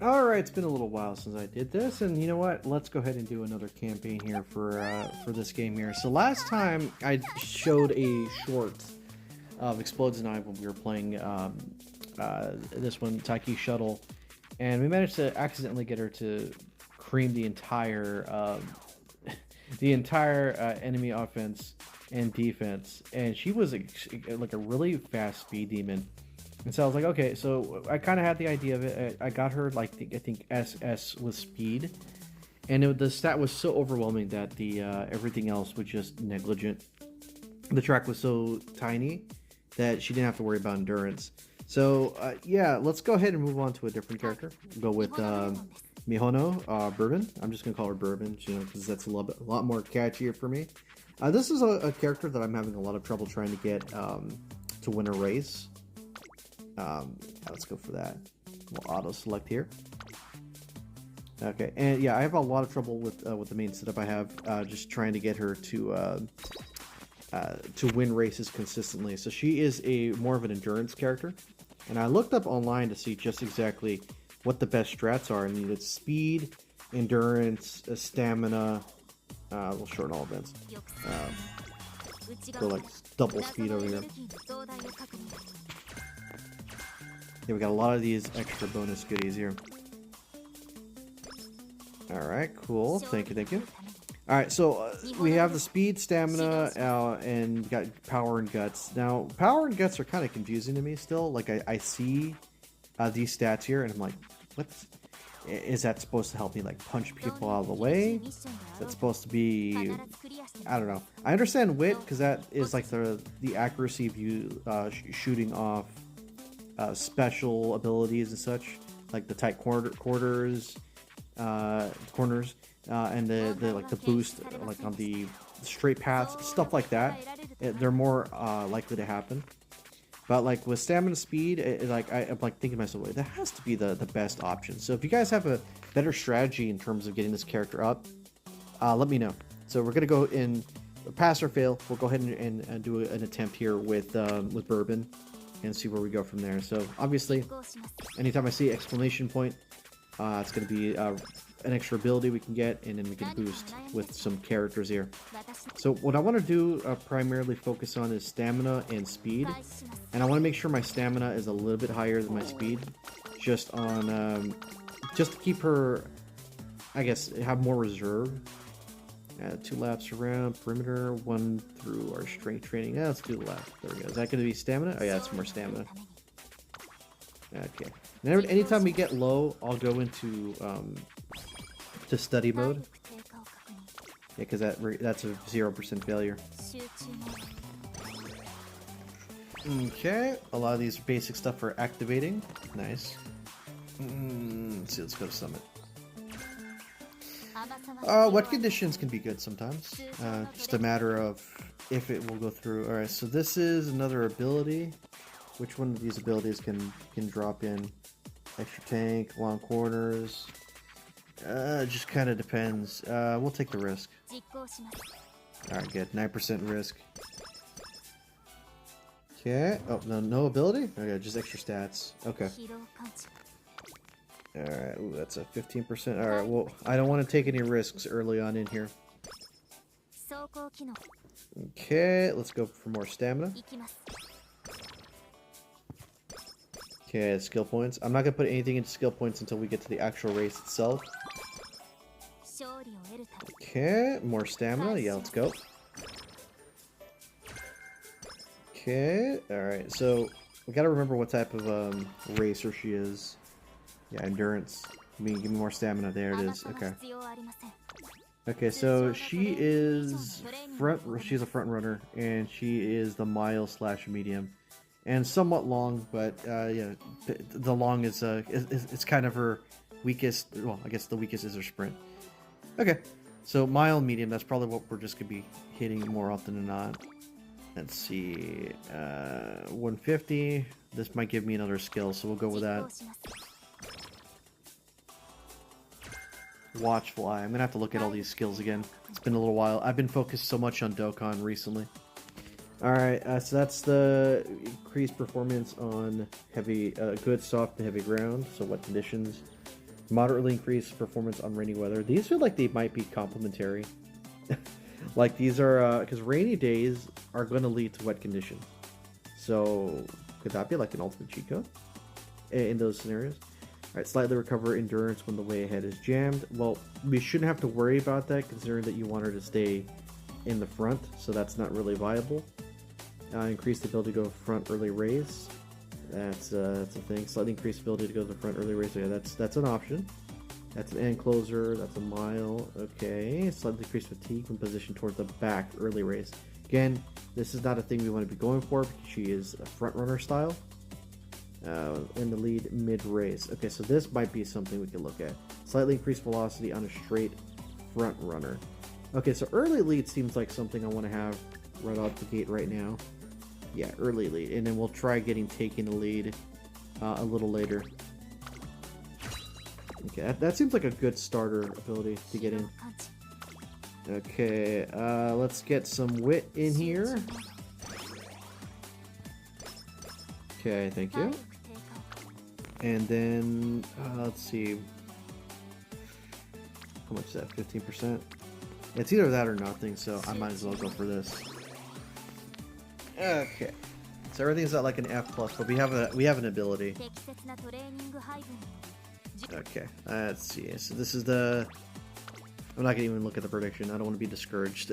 Alright, it's been a little while since I did this, and you know what? Let's go ahead and do another campaign here for this game here. So last time I showed a short of Explodes and I when we were playing this one, Taiki Shuttle, and we managed to accidentally get her to cream the entire enemy offense and defense, and she was like a really fast speed demon. And so I was like, okay, so I kind of had the idea of it. I got her like I think SS with speed, and the stat was so overwhelming that the everything else was just negligent. The track was so tiny that she didn't have to worry about endurance. So yeah, let's go ahead and move on to a different character. Go with Mihono, Bourbon. I'm just gonna call her Bourbon, you know, because that's a lot more catchier for me. This is a character that I'm having a lot of trouble trying to get to win a race. Let's go for that. We'll auto select here. Okay, and yeah, I have a lot of trouble with the main setup I have, just trying to get her to win races consistently. So she is a more of an endurance character, and I looked up online to see just exactly what the best strats are. And it's speed, endurance, stamina. We'll shorten all events. Go like double speed over here. Yeah, we got a lot of these extra bonus goodies here. Alright, cool. Thank you, thank you. Alright, so we have the speed, stamina, and we got power and guts. Now, power and guts are kind of confusing to me still. Like, I see these stats here, and I'm like, what? Is that supposed to help me, like, punch people out of the way? Is that supposed to be... I don't know. I understand wit, because that is, like, the accuracy of you shooting off special abilities and such, like the tight corners, and the like the boost, like on the straight paths, stuff like that. They're more likely to happen. But like with stamina speed, I'm like thinking to myself, wait, that has to be the best option. So if you guys have a better strategy in terms of getting this character up, let me know. So we're gonna go in pass or fail. We'll go ahead and do an attempt here with Bourbon, and see where we go from there. So obviously, anytime I see exclamation point, it's going to be an extra ability we can get, and then we can boost with some characters here. So what I want to do primarily focus on is stamina and speed, and I want to make sure my stamina is a little bit higher than my speed, just to keep her, I guess, have more reserve. 2 laps around perimeter, 1 through our strength training. Yeah, let's do the lap. There we go. Is that going to be stamina? Oh yeah, it's more stamina. Okay. And anytime we get low, I'll go into to study mode. Yeah, because that's a 0% failure. Okay, a lot of these basic stuff are activating. Nice. Let's see. Let's go to summit. Wet conditions can be good sometimes. Just a matter of if it will go through. Alright, so this is another ability. Which one of these abilities can drop in? Extra tank, long corners. Just kind of depends. We'll take the risk. Alright, good. 9% risk. Okay. Oh, no ability? Okay, just extra stats. Okay. Alright, ooh, that's a 15%. Alright, well, I don't want to take any risks early on in here. Okay, let's go for more stamina. Okay, skill points. I'm not going to put anything into skill points until we get to the actual race itself. Okay, more stamina. Yeah, let's go. Okay, alright, so we got to remember what type of racer she is. Yeah, endurance. Give me more stamina. There it is. Okay. Okay, so she is she's a front runner, and she is the mile/medium, and somewhat long, but yeah, the long is it's kind of her weakest. Well, I guess the weakest is her sprint. Okay, so mile, medium. That's probably what we're just gonna be hitting more often than not. Let's see, 150. This might give me another skill, so we'll go with that. Watchful Eye. I'm gonna have to look at all these skills again. It's been a little while. I've been focused so much on Dokkan recently. Alright, so that's the increased performance on heavy, good, soft, and heavy ground. So wet conditions. Moderately increased performance on rainy weather. These feel like they might be complementary. Like these are, because rainy days are going to lead to wet conditions. So could that be like an ultimate cheat code in those scenarios? Alright, slightly recover endurance when the way ahead is jammed. Well, we shouldn't have to worry about that considering that you want her to stay in the front, so that's not really viable. Increase the ability to go front early race. That's a thing. Slightly increased ability to go to the front early race. So yeah, that's an option. That's an end closer. That's a mile. Okay. Slightly decreased fatigue when positioned towards the back early race. Again, this is not a thing we want to be going for because she is a front runner style. In the lead mid race. Okay, so this might be something we can look at. Slightly increased velocity on a straight front runner. Okay, so early lead seems like something I want to have right out the gate right now. Yeah, early lead, and then we'll try getting taken the lead a little later. Okay, that seems like a good starter ability to get in. Okay, let's get some wit in here. Okay, thank you. And then, let's see. How much is that? 15%? It's either that or nothing, so I might as well go for this. Okay. So everything's at like an F+, but we have an ability. Okay, let's see. So this is the... I'm not gonna even look at the prediction. I don't want to be discouraged.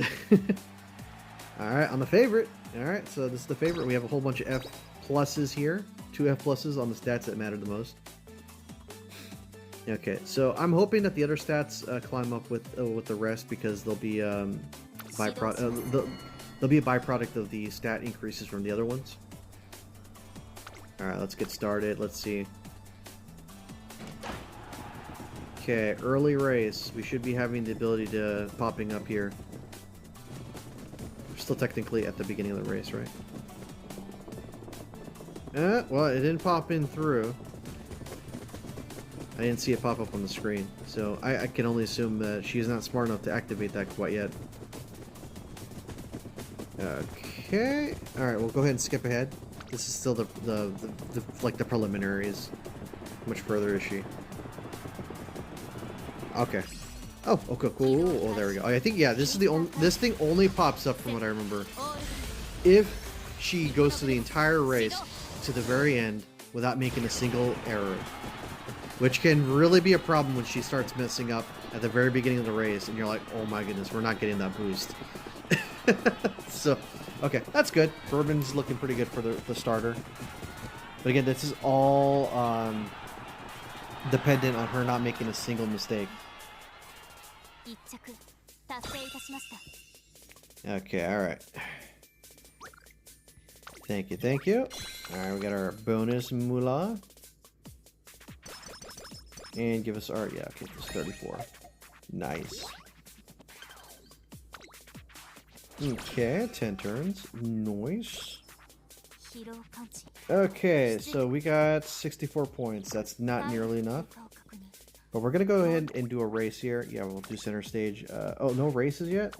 Alright, on the favorite. Alright, so this is the favorite. We have a whole bunch of F+ here. 2 F+ on the stats that matter the most. Okay, so I'm hoping that the other stats climb up with the rest because they'll be they'll be a byproduct of the stat increases from the other ones. Alright, let's get started. Let's see. Okay, early race. We should be having the ability to popping up here. We're still technically at the beginning of the race, right? Well, it didn't pop in through. I didn't see it pop up on the screen, so I can only assume that she's not smart enough to activate that quite yet. Okay, all right, we'll go ahead and skip ahead. This is still the preliminaries. How much further is she? Okay. Oh, okay, cool. Oh, there we go. I think this is the only. This thing only pops up from what I remember if she goes to the entire race to the very end without making a single error. Which can really be a problem when she starts messing up at the very beginning of the race, and you're like, oh my goodness, we're not getting that boost. So, okay, that's good. Bourbon's looking pretty good for the starter. But again, this is all dependent on her not making a single mistake. Okay, alright. Thank you, thank you. Alright, we got our bonus moolah. And give us our, yeah, okay, it's 34. Nice. Okay, 10 turns. Nice. Okay, so we got 64 points. That's not nearly enough. But we're going to go ahead and do a race here. Yeah, we'll do center stage. Oh, no races yet?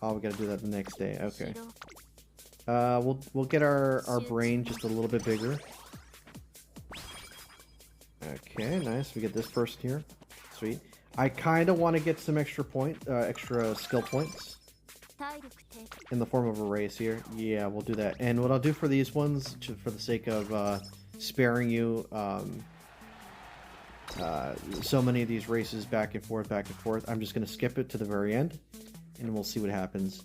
Oh, we got to do that the next day. Okay. We'll get our brain just a little bit bigger. Okay, nice. We get this first here. Sweet. I kind of want to get some extra skill points in the form of a race here. Yeah, we'll do that. And what I'll do for these ones, for the sake of sparing you so many of these races back and forth, I'm just going to skip it to the very end, and we'll see what happens.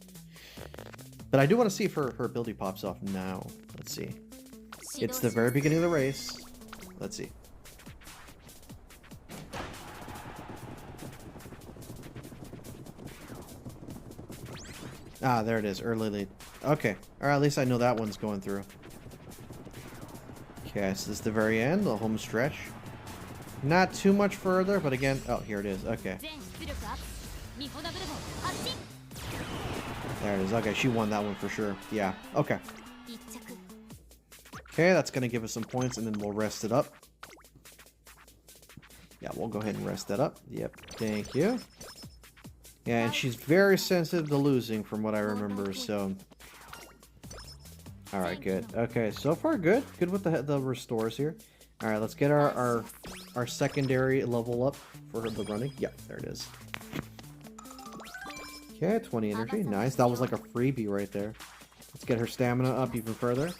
But I do want to see if her ability pops off now. Let's see. It's the very beginning of the race. Let's see. Ah, there it is. Early lead. Okay. Or at least I know that one's going through. Okay, so this is the very end, the home stretch. Not too much further, but again... Oh, here it is. Okay. There it is. Okay, she won that one for sure. Yeah. Okay. Okay, that's going to give us some points, and then we'll rest it up. Yeah, we'll go ahead and rest that up. Yep. Thank you. Yeah, and she's very sensitive to losing from what I remember, so... Alright, good. Okay, so far good. Good with the restores here. Alright, let's get our our secondary level up for the running. Yep, there it is. Okay, 20 energy. Nice. That was like a freebie right there. Let's get her stamina up even further.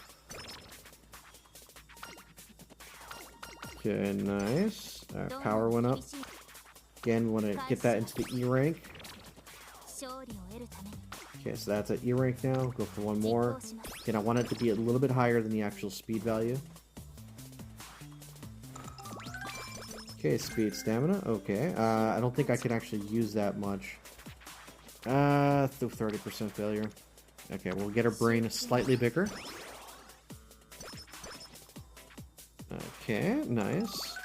Okay, nice. Power went up. Again, we want to get that into the E rank. Okay, so that's at E rank now. Go for one more. Again, I want it to be a little bit higher than the actual speed value. Okay, speed, stamina. Okay, I don't think I can actually use that much. 30% failure. Okay, we'll get her brain slightly bigger. Okay, nice.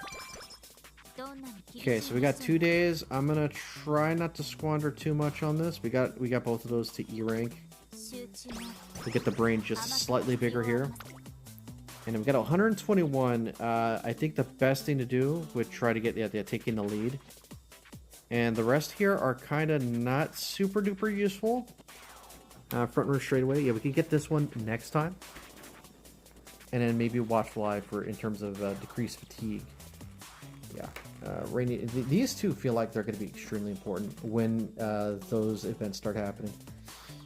Okay, so we got 2 days. I'm gonna try not to squander too much on this. We got both of those to E rank. We'll get the brain just slightly bigger here. And we've got 121. I think the best thing to do would try to get taking the lead. And the rest here are kind of not super duper useful. Front row straight away. Yeah, we can get this one next time. And then maybe watch fly for in terms of decreased fatigue. Yeah, these two feel like they're going to be extremely important when those events start happening.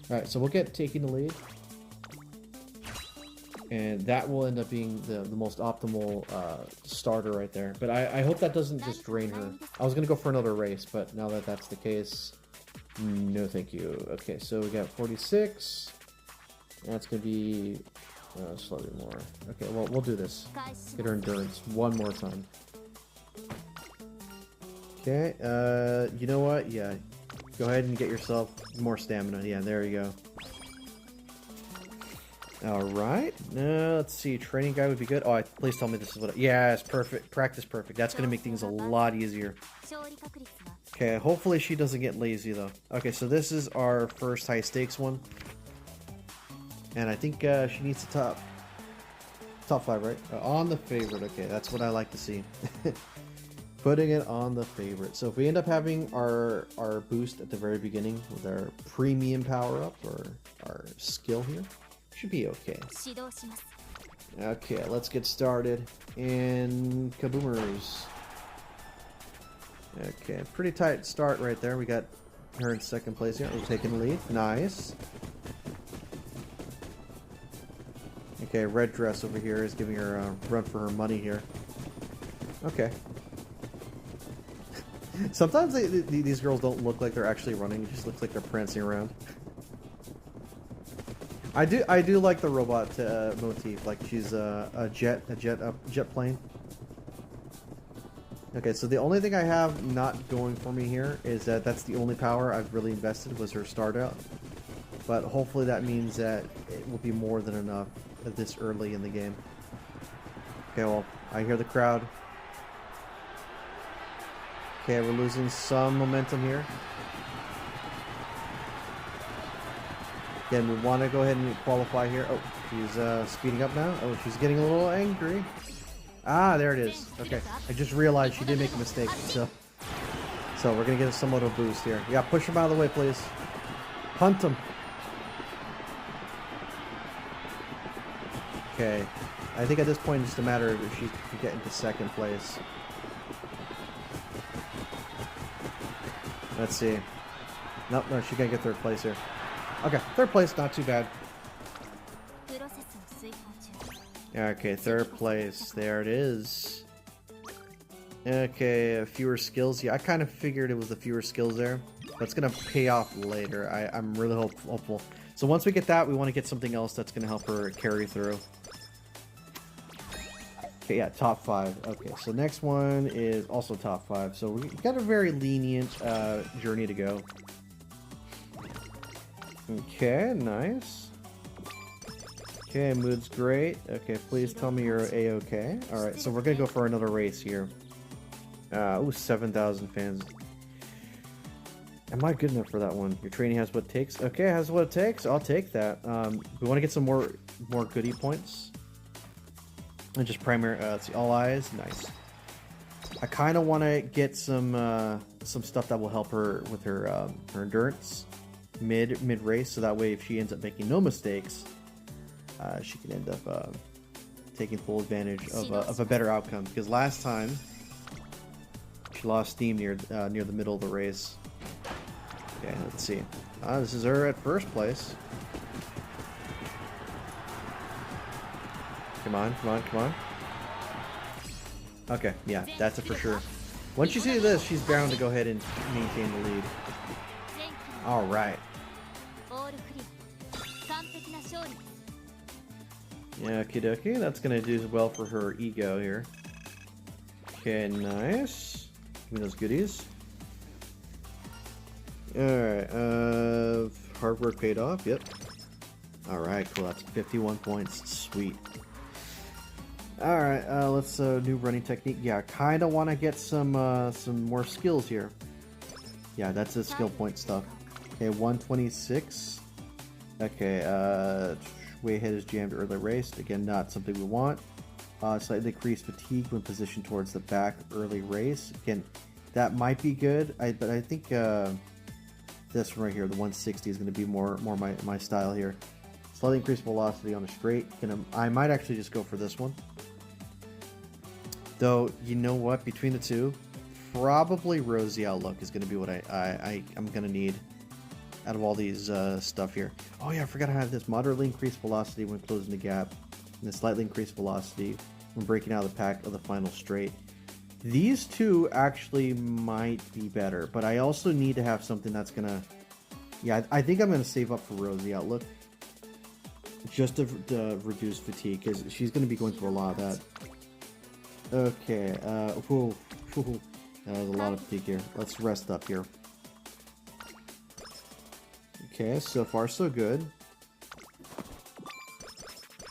All right, so we'll get taking the lead. And that will end up being the most optimal starter right there. But I hope that doesn't just drain her. I was going to go for another race, but now that that's the case, no thank you. Okay, so we got 46. That's going to be slightly more. Okay, well, we'll do this. Get her endurance one more time. Okay, you know what? Yeah, go ahead and get yourself more stamina. Yeah, there you go. Alright, let's see, training guide would be good. Oh, please tell me this is what yeah, it's perfect. Practice perfect. That's going to make things a lot easier. Okay, hopefully she doesn't get lazy, though. Okay, so this is our first high stakes one. And I think she needs the top 5, right? On the favorite. Okay, that's what I like to see. Putting it on the favorite. So if we end up having our boost at the very beginning with our premium power-up or our skill here, should be okay. Okay, let's get started. And kaboomers. Okay, pretty tight start right there. We got her in second place here. We're taking the lead. Nice. Okay, red dress over here is giving her a run for her money here. Okay. Sometimes these girls don't look like they're actually running. It just looks like they're prancing around. I do like the robot motif. Like she's a jet plane. Okay, so the only thing I have not going for me here is that that's the only power I've really invested was her start out. But hopefully that means that it will be more than enough this early in the game. Okay, well, I hear the crowd. Okay, we're losing some momentum here. Again, we want to go ahead and qualify here. Oh, she's speeding up now. Oh, she's getting a little angry. Ah, there it is. Okay, I just realized she did make a mistake. So we're going to get a somewhat of a boost here. Yeah, push him out of the way, please. Hunt him. Okay, I think at this point it's just a matter of if she can get into second place. Let's see. Nope, no, she can't get third place here. Okay, third place, not too bad. Okay, third place. There it is. Okay, fewer skills. Yeah, I kind of figured it was the fewer skills there. But it's going to pay off later. I'm really hopeful. So once we get that, we want to get something else that's going to help her carry through. Okay, yeah, top 5. Okay, so next one is also top 5. So we got a very lenient journey to go. Okay, nice. Okay, mood's great. Okay, please tell me you're A-okay. Alright, so we're gonna go for another race here. Ooh, 7,000 fans. Am I good enough for that one? Your training has what it takes? Okay, has what it takes. I'll take that. We want to get some more goodie points. And just primary, let's see, all eyes. Nice. I kind of want to get some stuff that will help her with her endurance mid race, so that way if she ends up making no mistakes, she can end up taking full advantage of a better outcome. Because last time She lost steam near the middle of the race. Okay, let's see. This is her at first place. Come on, come on, come on. Okay, yeah, that's it for sure. Once you see this, she's bound to go ahead and maintain the lead. Alright. Yeah, okie dokie. That's gonna do well for her ego here. Okay, nice. Give me those goodies. Alright, hard work paid off, yep. Alright, cool, that's 51 points. Sweet. Alright, let's new running technique. Yeah, kinda wanna get some more skills here. Yeah, that's the skill point stuff. Okay, 126. Okay, way ahead is jammed early race. Again, not something we want. Slightly decreased fatigue when positioned towards the back early race. Again, that might be good. But I think this one right here, the 160, is going to be more my style here. Slightly increased velocity on the straight. I might actually just go for this one. Though, you know what? Between the two, probably Rosie Outlook is going to be what I'm going to need out of all these stuff here. Oh yeah, I forgot I have this. Moderately increased velocity when closing the gap, and then slightly increased velocity when breaking out of the pack of the final straight. These two actually might be better, but I also need to have something that's going to... Yeah, I think I'm going to save up for Rosie Outlook, just to reduce fatigue, because she's going to be going through a lot of that. Okay, that was a lot of fatigue here. Let's rest up here. Okay, so far so good.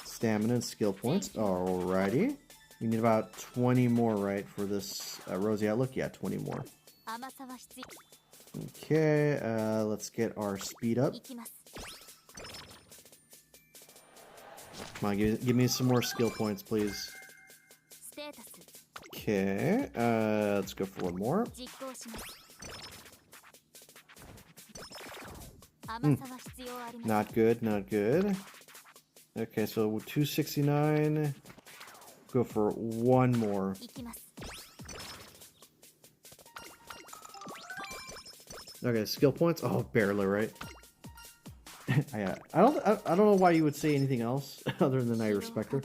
Stamina and skill points. Alrighty. We need about 20 more, right, for this Rosie Outlook? Yeah, 20 more. Okay, let's get our speed up. Come on, give me some more skill points, please. Okay, let's go for one more. Not good, not good. Okay, so 269. Go for one more. Okay, skill points. Oh, barely, right? I don't know why you would say anything else other than I respect her.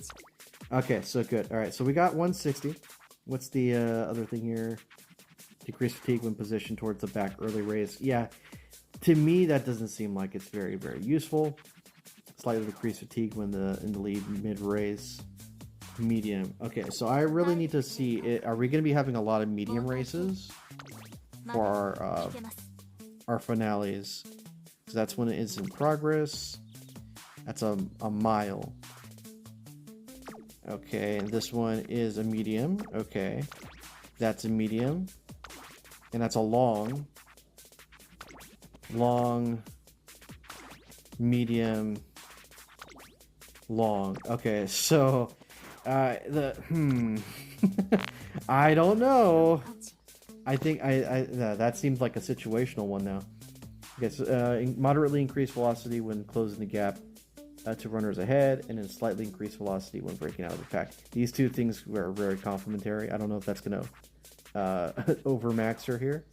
Okay, so good. All right, so we got 160. What's the other thing here? Decrease fatigue when positioned towards the back early race. Yeah, to me that doesn't seem like it's very, very useful. Slightly decreased fatigue when in the lead mid race. Medium. Okay, so I really need to see it. Are we going to be having a lot of medium races for our finales? So that's when it is in progress. That's a mile. Okay, and this one is a medium. Okay, that's a medium, and that's a long, medium, long. Okay, so I don't know. I think that seems like a situational one now. Okay, so, moderately increased velocity when closing the gap to runners ahead, and then slightly increased velocity when breaking out of the pack. These two things are very complementary. I don't know if that's going to overmax her here.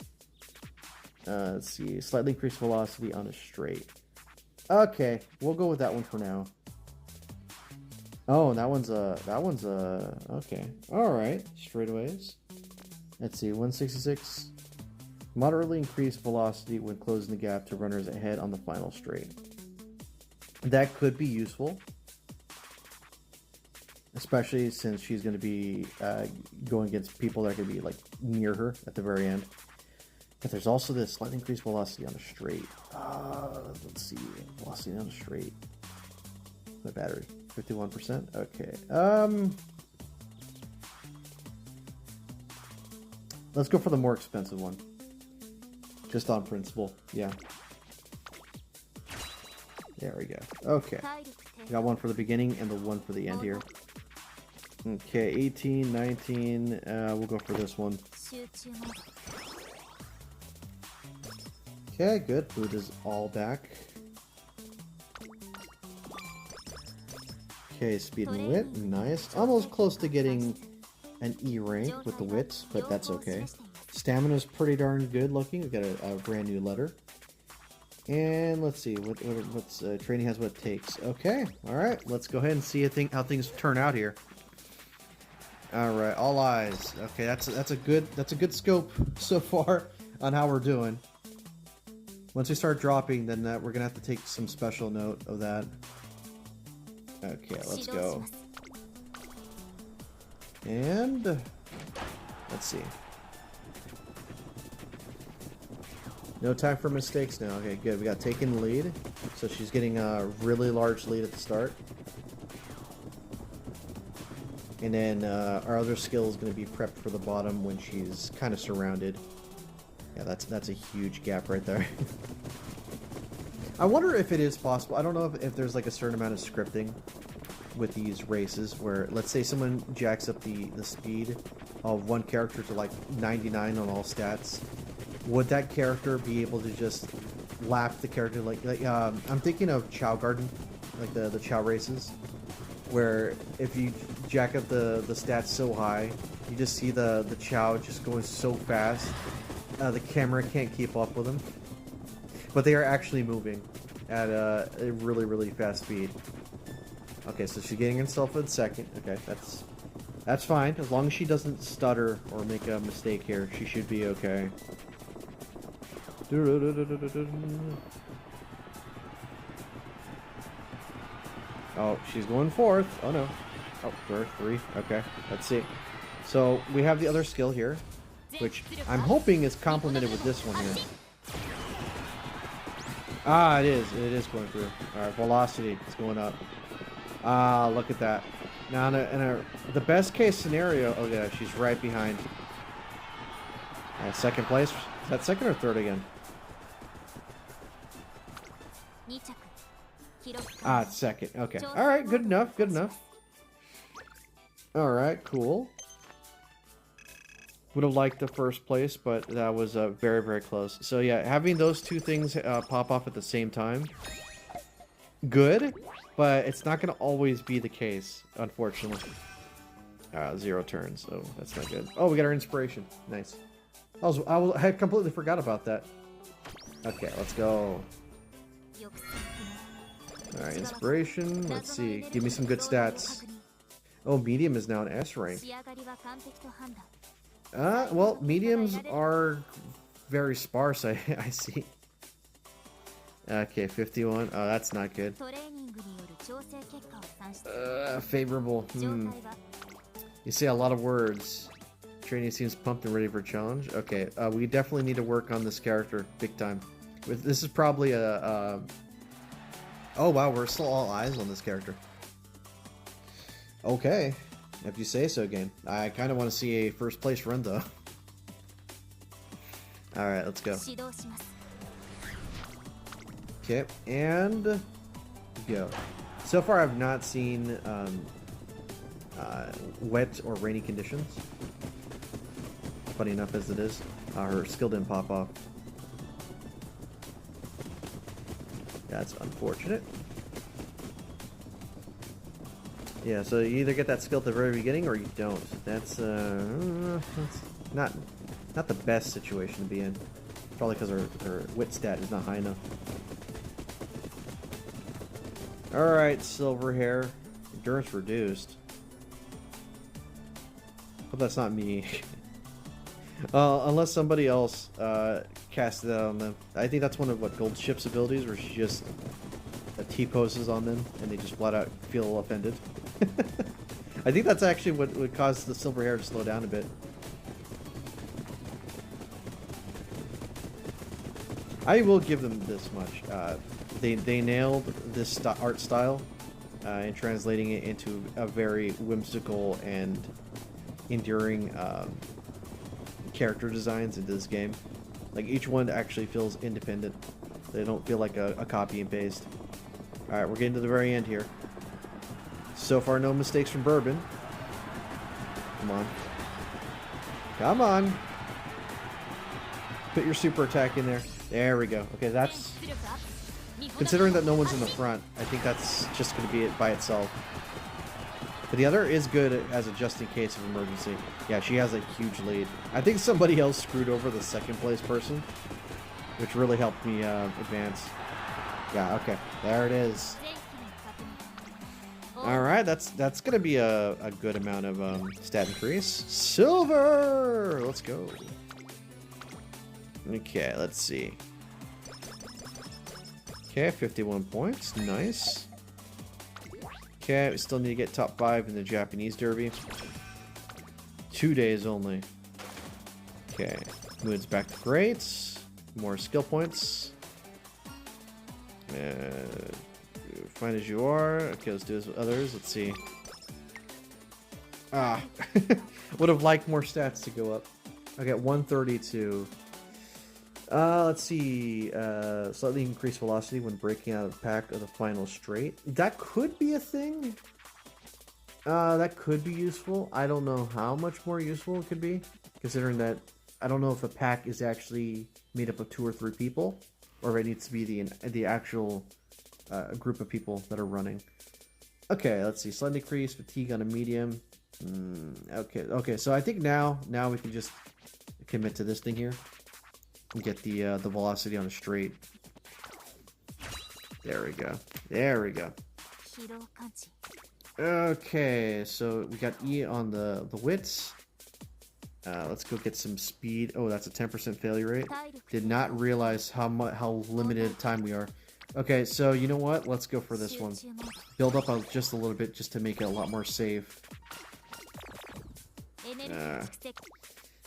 Let's see, slightly increased velocity on a straight. Okay, we'll go with that one for now. Oh, that one's okay. All right, straightaways. Let's see, 166. Moderately increased velocity when closing the gap to runners ahead on the final straight. That could be useful, especially since she's going to be going against people that are going to be like near her at the very end. But there's also this slightly increased velocity on a straight. Let's see, velocity on a straight. My battery, 51%. Okay. Let's go for the more expensive one. Just on principle, yeah. There we go. Okay. Got one for the beginning and the one for the end here. Okay, 18, 19. We'll go for this one. Okay, good. Food is all back. Okay, speed and wit. Nice. Almost close to getting an E rank with the wits, but that's okay. Stamina's pretty darn good looking. We got a brand new letter. And let's see what's training has what it takes. Okay, all right. Let's go ahead and see how things turn out here. All right, all eyes. Okay, that's a good scope so far on how we're doing. Once we start dropping, then we're gonna have to take some special note of that. Okay, let's go. And let's see. No time for mistakes now. Okay, good. We got taken lead. So she's getting a really large lead at the start. And then our other skill is going to be prepped for the bottom when she's kind of surrounded. Yeah, that's a huge gap right there. I wonder if it is possible. I don't know if there's like a certain amount of scripting with these races where, let's say someone jacks up the speed of one character to like 99 on all stats. Would that character be able to just lap the character like I'm thinking of Chow Garden, like the Chow races, where if you jack up the stats so high, you just see the Chow just going so fast, the camera can't keep up with them, but they are actually moving at a really fast speed. Okay, so she's getting herself in second. Okay, that's fine as long as she doesn't stutter or make a mistake here. She should be okay. Oh, she's going fourth. Oh no. Oh, we're three. Okay, let's see. So we have the other skill here, which I'm hoping is complemented with this one here. Ah, it is. It is going through. All right, velocity is going up. Ah, look at that. Now, in the best case scenario, oh yeah, she's right behind. Second place. Is that second or third again? Ah, it's second. Okay. All right. Good enough. Good enough. All right. Cool. Would have liked the first place, but that was very close. So yeah, having those two things pop off at the same time, good, but it's not going to always be the case, unfortunately. 0 turns. Oh, that's not good. Oh, we got our inspiration. Nice. I had completely forgot about that. Okay, let's go. Alright, inspiration. Let's see. Give me some good stats. Oh, medium is now an S rank. Well, mediums are very sparse, I see. Okay, 51. Oh, that's not good. Favorable. You say a lot of words. Training seems pumped and ready for a challenge. Okay, we definitely need to work on this character big time. This is probably a oh wow, we're still all eyes on this character. Okay, if you say so, game. I kind of want to see a first place run though. All right, let's go. Okay, and go. So far, I've not seen wet or rainy conditions. Funny enough as it is, her skill didn't pop off. That's unfortunate. Yeah, so you either get that skill at the very beginning or you don't. That's not the best situation to be in. Probably because her wit stat is not high enough. Alright, silver hair. Endurance reduced. Hope that's not me. Unless somebody else cast that on them. I think that's one of Gold Ship's abilities, where she just T-poses on them and they just flat out feel offended. I think that's actually what would cause the silver hair to slow down a bit. I will give them this much. They nailed this art style and translating it into a very whimsical and enduring character designs into this game. Like, each one actually feels independent. They don't feel like a copy and paste. Alright, we're getting to the very end here. So far, no mistakes from Bourbon. Come on. Come on! Put your super attack in there. There we go. Okay, that's... Considering that no one's in the front, I think that's just going to be it by itself. But the other is good as a just in case of emergency. Yeah, she has a huge lead. I think somebody else screwed over the second place person, which really helped me advance. Yeah, okay. There it is. Alright, that's gonna be a good amount of stat increase. Silver! Let's go. Okay, let's see. Okay, 51 points. Nice. Okay, we still need to get top 5 in the Japanese Derby. 2 days only. Okay, moves back to greats. More skill points. Fine as you are. Okay, let's do this with others. Let's see. Ah, would have liked more stats to go up. I got 132. Let's see. Slightly increased velocity when breaking out of pack of the final straight. That could be a thing. That could be useful. I don't know how much more useful it could be, considering that I don't know if a pack is actually made up of 2 or 3 people, or if it needs to be the actual group of people that are running. Okay, let's see. Slight decrease fatigue on a medium. Okay. So I think now we can just commit to this thing here and get the velocity on a straight. There we go. There we go. Okay, so we got E on the wits. Let's go get some speed. Oh, that's a 10% failure rate. Did not realize how limited time we are. Okay, so you know what? Let's go for this one. Build up just a little bit just to make it a lot more safe.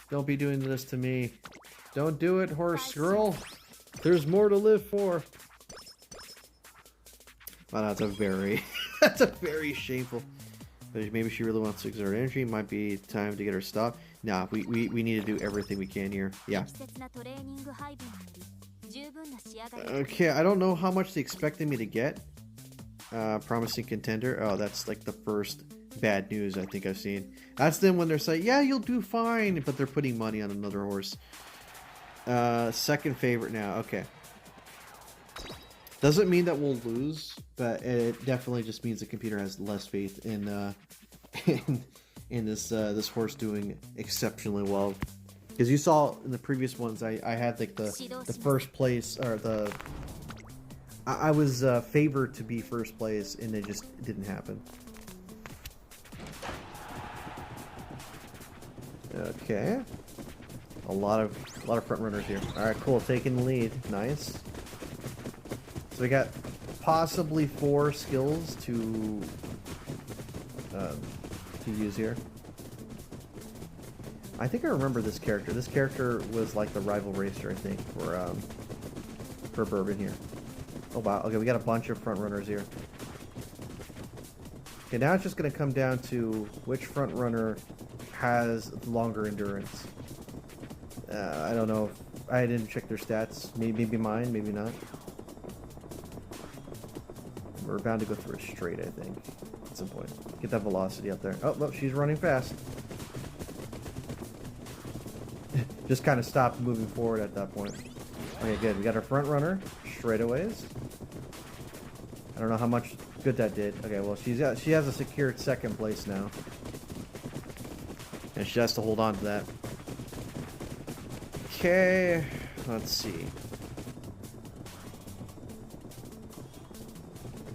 Don't be doing this to me. Don't do it, horse girl. There's more to live for. Wow, that's a very that's a very shameful. Maybe she really wants to exert energy. Might be time to get her stopped. Nah, we need to do everything we can here. Yeah. Okay, I don't know how much they expected me to get. Promising contender. Oh, that's like the first bad news I think I've seen. That's them when they're saying, yeah, you'll do fine, but they're putting money on another horse. Second favorite now. Okay. Doesn't mean that we'll lose, but it definitely just means the computer has less faith in this horse doing exceptionally well. Because you saw in the previous ones, I had like the first place, or I was favored to be first place, and it just didn't happen. Okay, a lot of front runners here. All right, cool, taking the lead, nice. So we got possibly 4 skills to use here. I think I remember this character. This character was like the rival racer, I think, for Bourbon here. Oh wow, okay, we got a bunch of front runners here. Okay, now it's just gonna come down to which front runner has longer endurance. I don't know. I didn't check their stats. Maybe mine, maybe not. We're bound to go through a straight, I think, at some point. Get that velocity up there. Oh, look, she's running fast. Just kind of stopped moving forward at that point. Okay, good. We got our front runner straightaways. I don't know how much good that did. Okay, well, she has a secured second place now, and she has to hold on to that. Okay, let's see.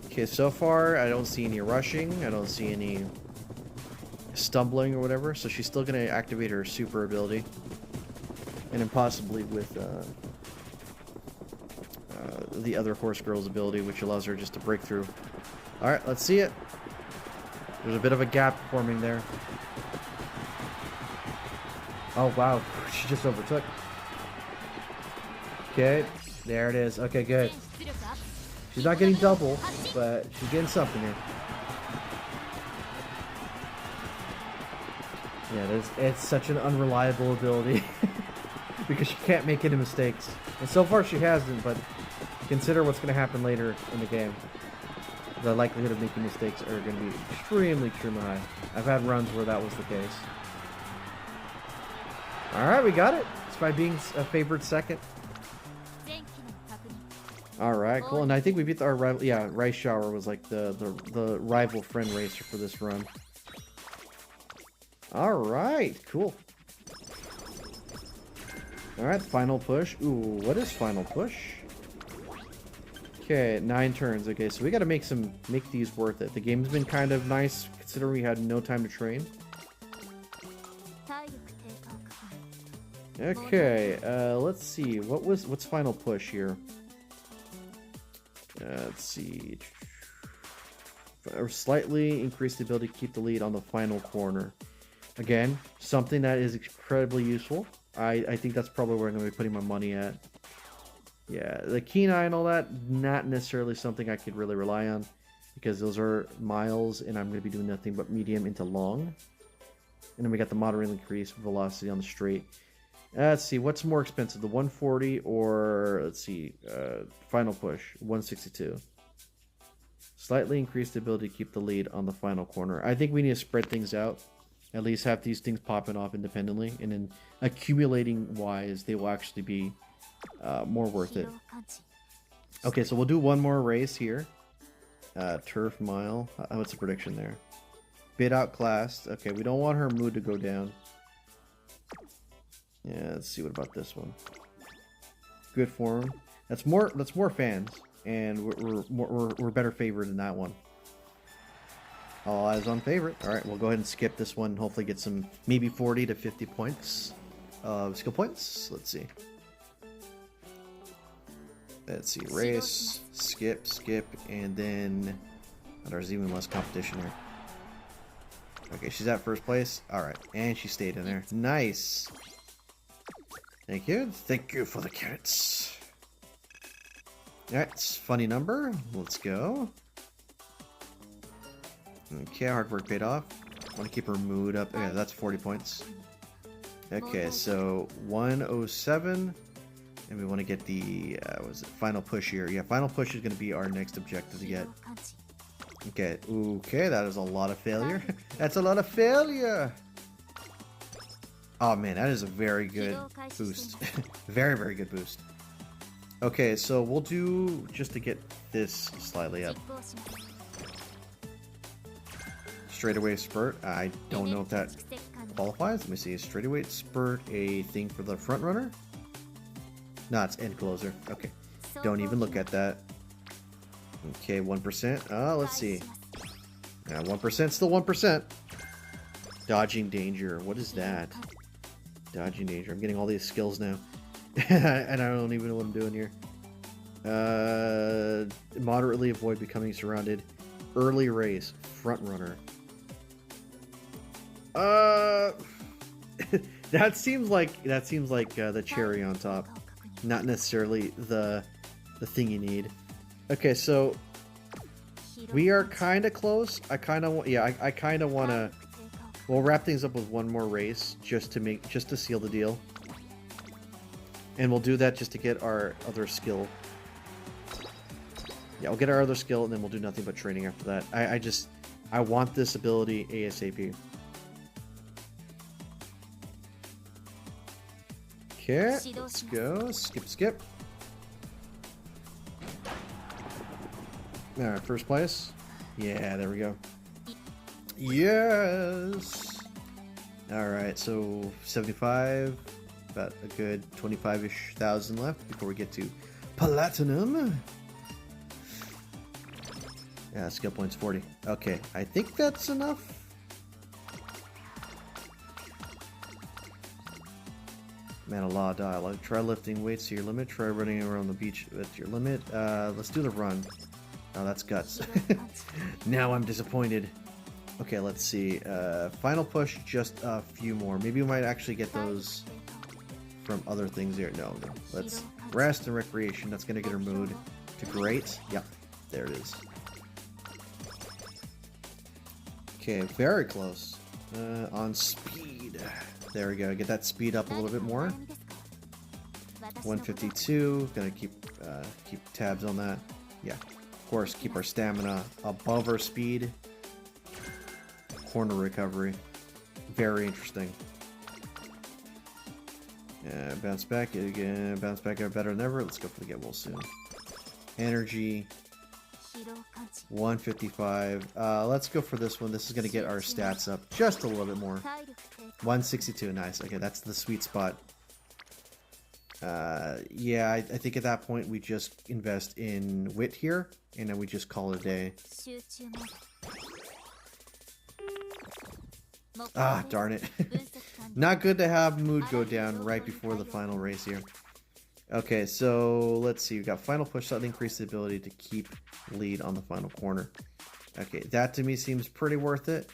Okay, so far I don't see any rushing. I don't see any stumbling or whatever. So she's still going to activate her super ability, and then possibly with the other horse girl's ability, which allows her just to break through. All right, let's see it. There's a bit of a gap forming there. Oh wow, she just overtook. Okay, there it is. Okay, good. She's not getting double, but she's getting something here. Yeah, it's such an unreliable ability because she can't make any mistakes. And so far she hasn't, but consider what's going to happen later in the game. The likelihood of making mistakes are going to be extremely, extremely high. I've had runs where that was the case. Alright, we got it. It's by being a favored second. Alright, cool. And I think we beat our rival. Yeah, Rice Shower was like the rival friend racer for this run. All right, cool. All right, final push. Ooh, what is final push? Okay, 9 turns. Okay, so we got to make these worth it. The game's been kind of nice considering we had no time to train. Okay, let's see. What's final push here? Let's see. Or slightly increase the ability to keep the lead on the final corner. Again, something that is incredibly useful. I think that's probably where I'm going to be putting my money at. Yeah, the keen eye and all that, not necessarily something I could really rely on, because those are miles, and I'm going to be doing nothing but medium into long. And then we got the moderate increase velocity on the straight. Let's see, what's more expensive, the 140 or, let's see, final push, 162. Slightly increase the ability to keep the lead on the final corner. I think we need to spread things out. At least have these things popping off independently, and then accumulating wise, they will actually be more worth it. Okay, so we'll do one more race here. Turf mile. What's the prediction there? Bit outclassed. Okay, we don't want her mood to go down. Yeah, let's see. What about this one? Good form. That's more fans, and we're better favored in that one. All eyes on favorite. All right, we'll go ahead and skip this one. Hopefully, get some maybe 40 to 50 points of skill points. Let's see. Let's see. Race, skip, and then there's even less competition here. Okay, she's at first place. All right, and she stayed in there. Nice. Thank you. Thank you for the carrots. All right, it's funny number. Let's go. Okay, hard work paid off. Want to keep her mood up. Okay, that's 40 points. Okay, so 107. And we want to get the, was it final push here? Yeah, final push is going to be our next objective to get. Okay, that is a lot of failure. That's a lot of failure! Oh man, that is a very good boost. Very, very good boost. Okay, so we'll do, just to get this slightly up. Straightaway spurt. I don't know if that qualifies. Let me see. Straightaway spurt, a thing for the front runner? No, it's end closer. Okay. Don't even look at that. Okay, 1%. Let's see. Yeah, 1%, still 1%. Dodging danger. What is that? Dodging danger. I'm getting all these skills now. And I don't even know what I'm doing here. Moderately avoid becoming surrounded. Early race. Front runner. That seems like the cherry on top, not necessarily the thing you need. Okay, so we are kind of close. I kind of want to. We'll wrap things up with one more race just to seal the deal, and we'll do that just to get our other skill. Yeah, we'll get our other skill, and then we'll do nothing but training after that. I want this ability ASAP. Okay, let's go. Skip. Alright, first place. Yeah, there we go. Yes! Alright, so 75. About a good 25-ish thousand left before we get to Platinum. Yeah, skill points 40. Okay, I think that's enough. Man, a lot of dialogue. Try lifting weights to your limit. Try running around the beach at your limit. Let's do the run. Oh, that's guts. Now I'm disappointed. Okay, let's see. Final push, just a few more. Maybe we might actually get those from other things here. No. Let's rest and recreation. That's going to get her mood to great. Yep, there it is. Okay, very close. On speed. There we go. Get that speed up a little bit more. 152. Gonna keep tabs on that. Yeah, of course. Keep our stamina above our speed. Corner recovery. Very interesting. Bounce back again. Bounce back out better than ever. Let's go for the get well soon. Energy. 155. Let's go for this one. This is going to get our stats up just a little bit more. 162. Nice. Okay, that's the sweet spot. Yeah, I think at that point we just invest in wit here, and then we just call it a day. Ah, darn it. Not good to have mood go down right before the final race here. Okay, so let's see. We've got final push, slightly increase the ability to keep lead on the final corner. Okay, that to me seems pretty worth it.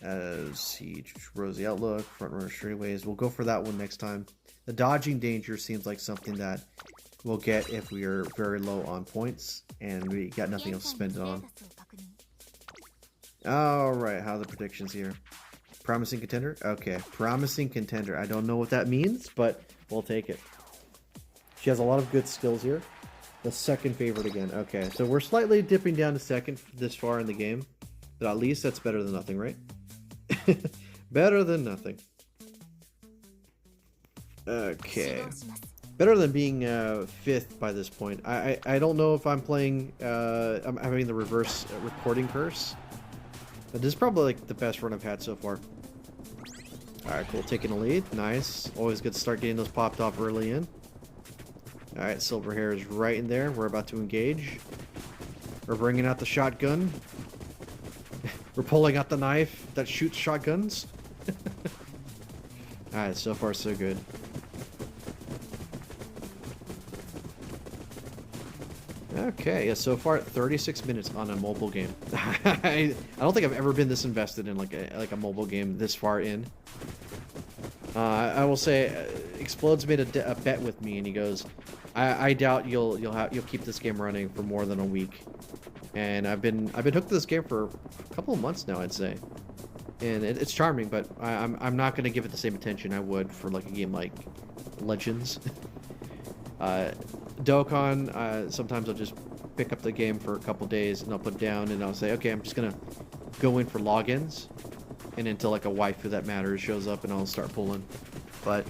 Let's see, rosy outlook, front runner straightaways. We'll go for that one next time. The dodging danger seems like something that we'll get if we are very low on points and we got nothing else to spend it on. Alright, how are the predictions here? Promising contender? Okay, promising contender. I don't know what that means, but we'll take it. She has a lot of good skills here. The second favorite again. Okay, so we're slightly dipping down to second this far in the game. But at least that's better than nothing, right? Better than nothing. Okay. Better than being fifth by this point. I don't know if I'm playing... I'm having the reverse recording curse. But this is probably like the best run I've had so far. Alright, cool. Taking a lead. Nice. Always good to start getting those popped off early in. Alright, silver hair is right in there. We're about to engage. We're bringing out the shotgun. We're pulling out the knife that shoots shotguns. Alright, so far so good. Okay, yeah, so far 36 minutes on a mobile game. I don't think I've ever been this invested in like a mobile game this far in. I will say, Explode's made a bet with me, and he goes, "I doubt you'll keep this game running for more than a week." And I've been hooked to this game for a couple of months now, I'd say, and it's charming. But I'm not gonna give it the same attention I would for like a game like Legends. Dokkan, sometimes I'll just pick up the game for a couple days and I'll put it down and I'll say, okay, I'm just gonna go in for logins, and until like a waifu that matters shows up and I'll start pulling. But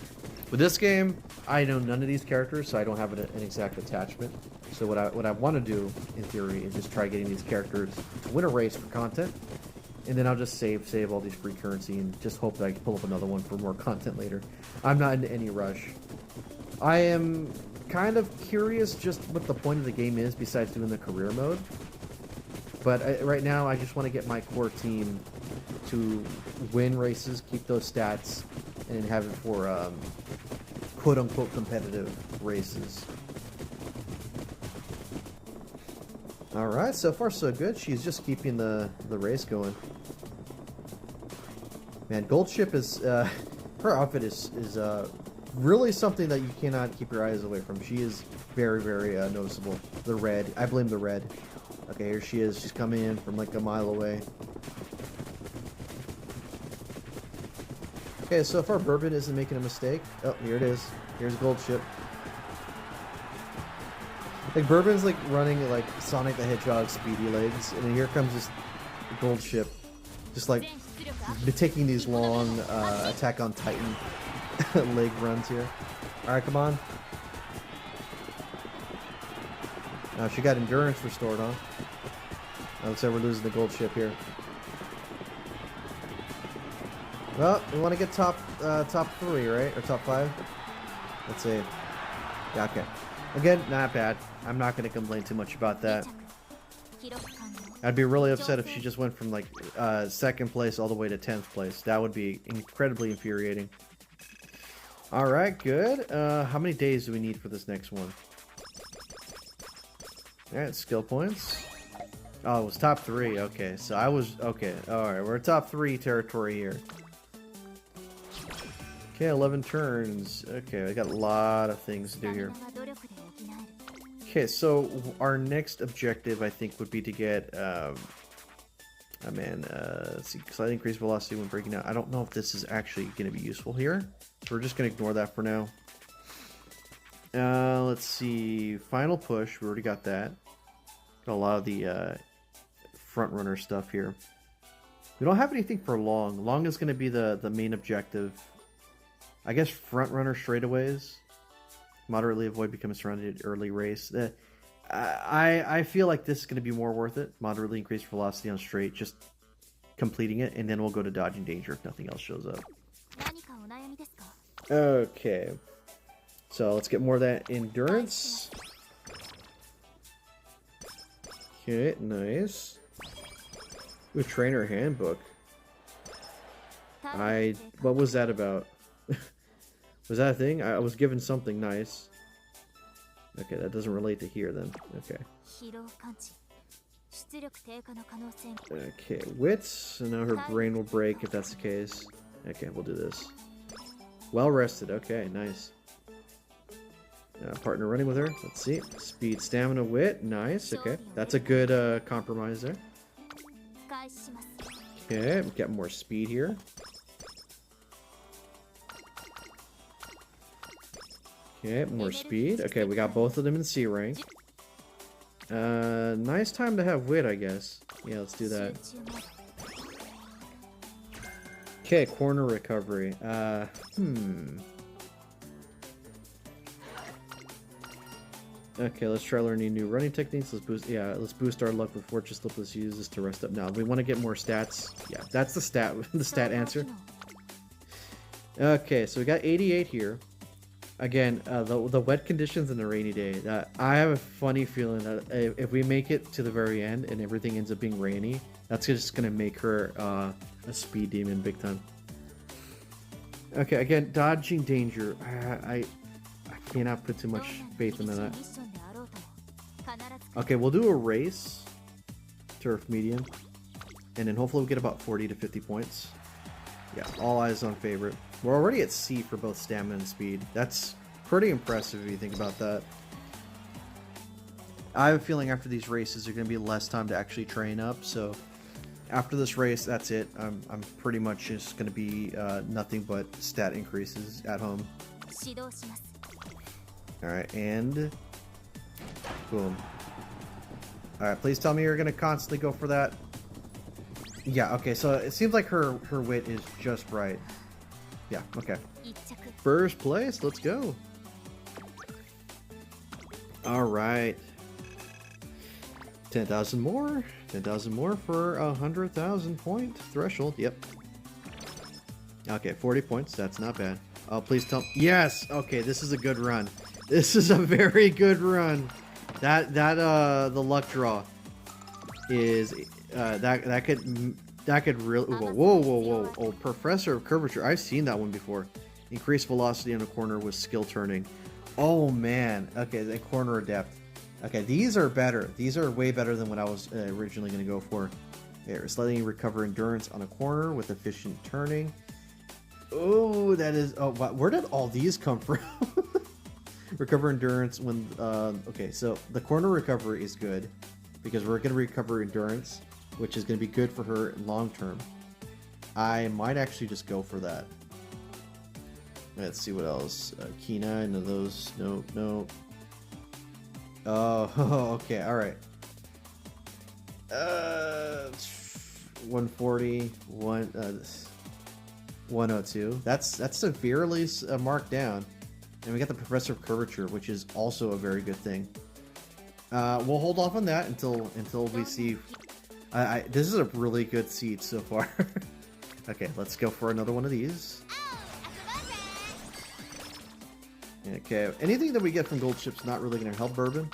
with this game, I know none of these characters, so I don't have an exact attachment. So what I want to do in theory is just try getting these characters to win a race for content, and then I'll just save all these free currency and just hope that I can pull up another one for more content later. I'm not in any rush. I am kind of curious just what the point of the game is besides doing the career mode. But right now, I just want to get my core team to win races, keep those stats, and have it for quote-unquote competitive races. Alright, so far so good. She's just keeping the race going. Man, Gold Ship is... her outfit is really something that you cannot keep your eyes away from. She is very, very noticeable. The red. I blame the red. Okay, here she is. She's coming in from like a mile away. Okay, so far Bourbon isn't making a mistake. Oh, here it is. Here's Gold Ship. Like Bourbon's like running like Sonic the Hedgehog speedy legs, and then here comes this Gold Ship, just like taking these long Attack on Titan leg runs here. All right, come on. Now she got endurance restored, huh? Looks like we're losing the Gold Ship here. Well, we want to get top 3, right? Or top 5? Let's see. Yeah, okay. Again, not bad. I'm not going to complain too much about that. I'd be really upset if she just went from like 2nd place all the way to 10th place. That would be incredibly infuriating. Alright, good. How many days do we need for this next one? Alright, skill points. Oh, it was top 3. Okay, so I was... Okay, alright, we're top 3 territory here. Okay, 11 turns. Okay, we got a lot of things to do here. Okay, so our next objective, I think, would be to get... let's see, slightly increased velocity when breaking out. I don't know if this is actually going to be useful here. So we're just going to ignore that for now. Let's see. Final push. We already got that. Got a lot of the front runner stuff here. We don't have anything for long. Long is going to be the main objective. I guess front runner straightaways. Moderately avoid becoming surrounded early race. I feel like this is going to be more worth it. Moderately increased velocity on straight, just completing it, and then we'll go to dodging danger if nothing else shows up. Okay, so let's get more of that endurance. Okay, nice. Ooh, trainer handbook. What was that about? Was that a thing? I was given something nice. Okay, that doesn't relate to here then. Okay. Okay, wits. So now her brain will break if that's the case. Okay, we'll do this. Well rested. Okay, nice. Partner running with her. Let's see. Speed, stamina, wit. Nice. Okay, that's a good compromise there. Okay, we get more speed here. Okay, more speed. Okay, we got both of them in C rank. Nice time to have wit, I guess. Yeah, let's do that. Okay, corner recovery. Okay, let's try learning new running techniques. Let's boost our luck with fortune slip. Let's use this to rest up. Now, we want to get more stats. Yeah, that's the stat answer. Okay, so we got 88 here. Again, the wet conditions and the rainy day. I have a funny feeling that if we make it to the very end and everything ends up being rainy, that's just gonna make her a speed demon big time. Okay, again, dodging danger. I cannot put too much faith in that. Okay, we'll do a race, turf medium, and then hopefully we'll get about 40 to 50 points. Yeah, all eyes on favorite. We're already at C for both stamina and speed. That's pretty impressive if you think about that. I have a feeling after these races there's going to be less time to actually train up, so after this race, that's it. I'm pretty much just going to be nothing but stat increases at home. Alright, and boom. Alright, please tell me you're going to constantly go for that. Yeah, okay, so it seems like her wit is just right. Yeah, okay. First place, let's go. Alright. 10,000 more. 10,000 more for a 100,000 point threshold. Yep. Okay, 40 points. That's not bad. Oh, please tell me. Yes! Okay, this is a good run. This is a very good run. The luck draw is that could really. Whoa! Oh, Professor of Curvature. I've seen that one before. Increased velocity in a corner with skill turning. Oh man. Okay, the corner depth. Okay, these are better. These are way better than what I was originally going to go for. Here, it's letting you recover endurance on a corner with efficient turning. Oh, that is. Oh, wow. Where did all these come from? Recover endurance when. Okay, so the corner recovery is good because we're going to recover endurance, which is going to be good for her long term. I might actually just go for that. Let's see what else. Kina, none of those. No. Oh, okay, alright. 140, 102. That's severely marked down. And we got the Professor of Curvature, which is also a very good thing. We'll hold off on that until we see. This is a really good seed so far. Okay, let's go for another one of these. Okay, anything that we get from gold chips not really going to help Bourbon.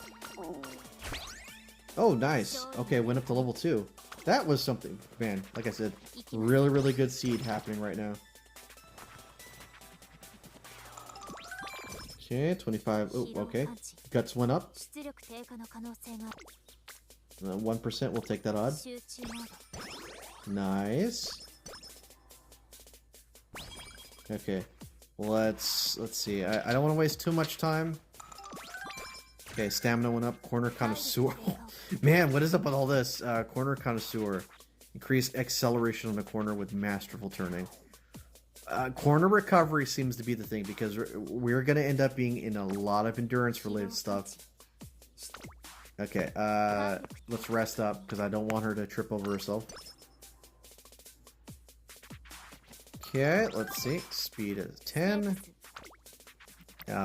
Oh, nice. Okay, went up to level 2. That was something, man. Like I said, really good seed happening right now. Okay, 25. Oh, okay. Guts went up. 1%, we'll take that odd. Nice. Okay. Let's see. I don't want to waste too much time. Okay, stamina went up. Corner Connoisseur. Man, what is up with all this? Corner Connoisseur. Increased acceleration on the corner with masterful turning. Corner recovery seems to be the thing because we're going to end up being in a lot of endurance related stuff. Okay, let's rest up because I don't want her to trip over herself. Okay, let's see. Speed is 10.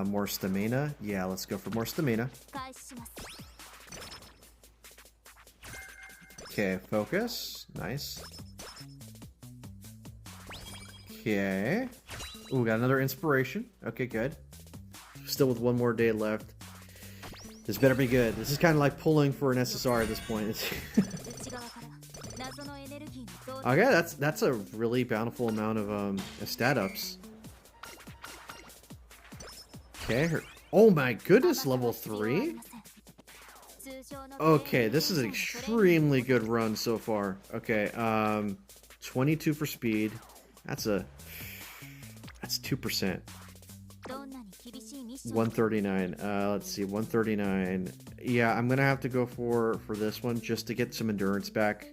More stamina. Yeah, let's go for more stamina. Okay, focus. Nice. Okay. Ooh, got another inspiration. Okay, good. Still with one more day left. This better be good. This is kind of like pulling for an SSR at this point. Okay, that's a really bountiful amount of stat ups. Okay, oh my goodness, level 3? Okay, this is an extremely good run so far. Okay, 22 for speed. That's 2%. 139. Let's see, 139. Yeah, I'm gonna have to go for this one just to get some endurance back.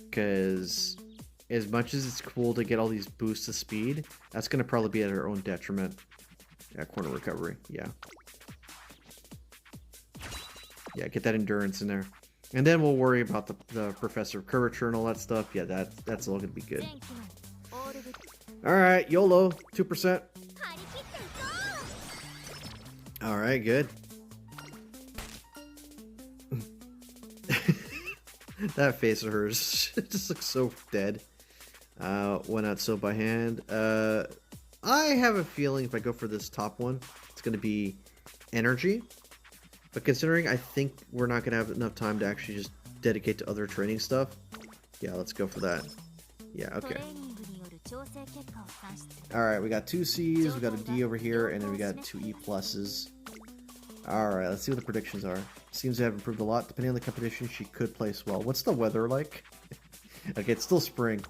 Because as much as it's cool to get all these boosts of speed, that's gonna probably be at our own detriment. Yeah, corner recovery. Yeah. Yeah, get that endurance in there. And then we'll worry about the professor curvature and all that stuff. Yeah, that's all gonna be good. Alright, YOLO, 2%. Alright, good. That face of hers just looks so dead. Went out so by hand. I have a feeling if I go for this top one, it's going to be energy. But considering I think we're not going to have enough time to actually just dedicate to other training stuff, yeah, let's go for that. Yeah, okay. Alright, we got 2 C's, we got a D over here, and then we got 2 E pluses. Alright, let's see what the predictions are. Seems to have improved a lot. Depending on the competition, she could place well. What's the weather like? Okay, it's still spring.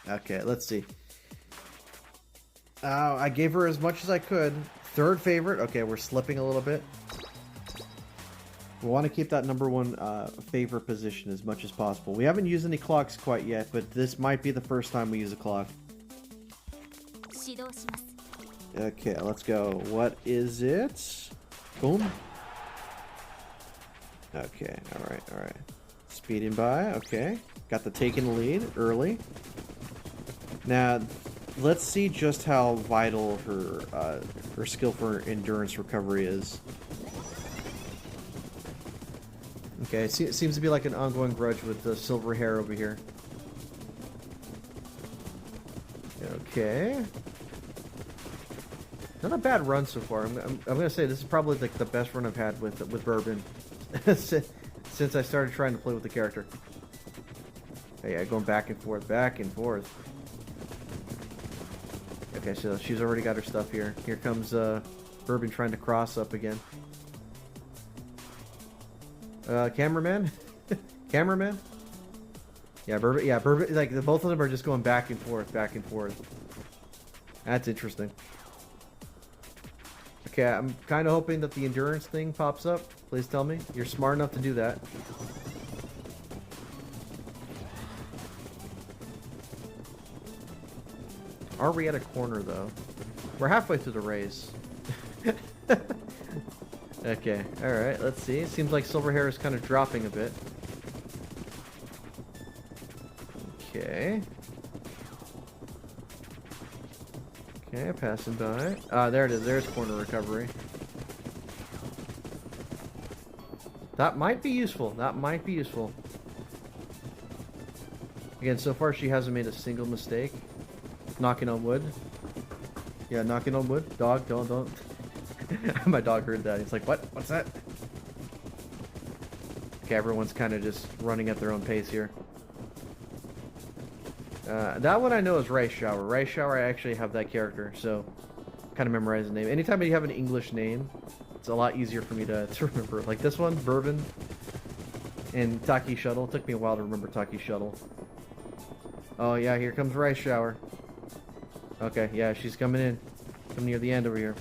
Okay, let's see. I gave her as much as I could. 3rd favorite. Okay, we're slipping a little bit. We want to keep that number 1 favorite position as much as possible. We haven't used any clocks quite yet, but this might be the first time we use a clock. Okay, let's go. What is it? Boom. Okay, alright. Speeding by, okay. Got the taking lead early. Now, let's see just how vital her skill for endurance recovery is. Okay, it seems to be like an ongoing grudge with the silver hair over here. Okay. Not a bad run so far. I'm gonna say this is probably like the best run I've had with Bourbon since I started trying to play with the character. Oh, yeah, going back and forth, back and forth. Okay, so she's already got her stuff here. Here comes Bourbon trying to cross up again. Cameraman, cameraman. Yeah, Bourbon. Yeah, Bourbon. Like both of them are just going back and forth, back and forth. That's interesting. Okay, I'm kind of hoping that the endurance thing pops up. Please tell me. You're smart enough to do that. Are we at a corner, though? We're halfway through the race. Okay, alright, let's see. Seems like silver hair is kind of dropping a bit. Okay. Okay, passing by. There it is. There's corner recovery. That might be useful. That might be useful. Again, so far she hasn't made a single mistake. Knocking on wood. Yeah, knocking on wood. Dog, don't. My dog heard that. He's like, what? What's that? Okay, everyone's kind of just running at their own pace here. That one I know is Rice Shower. Rice Shower, I actually have that character, so kind of memorize the name. Anytime you have an English name, it's a lot easier for me to remember. Like this one, Bourbon, and Taki Shuttle. It took me a while to remember Taki Shuttle. Oh yeah, here comes Rice Shower. Okay, yeah, she's coming in. Coming near the end over here.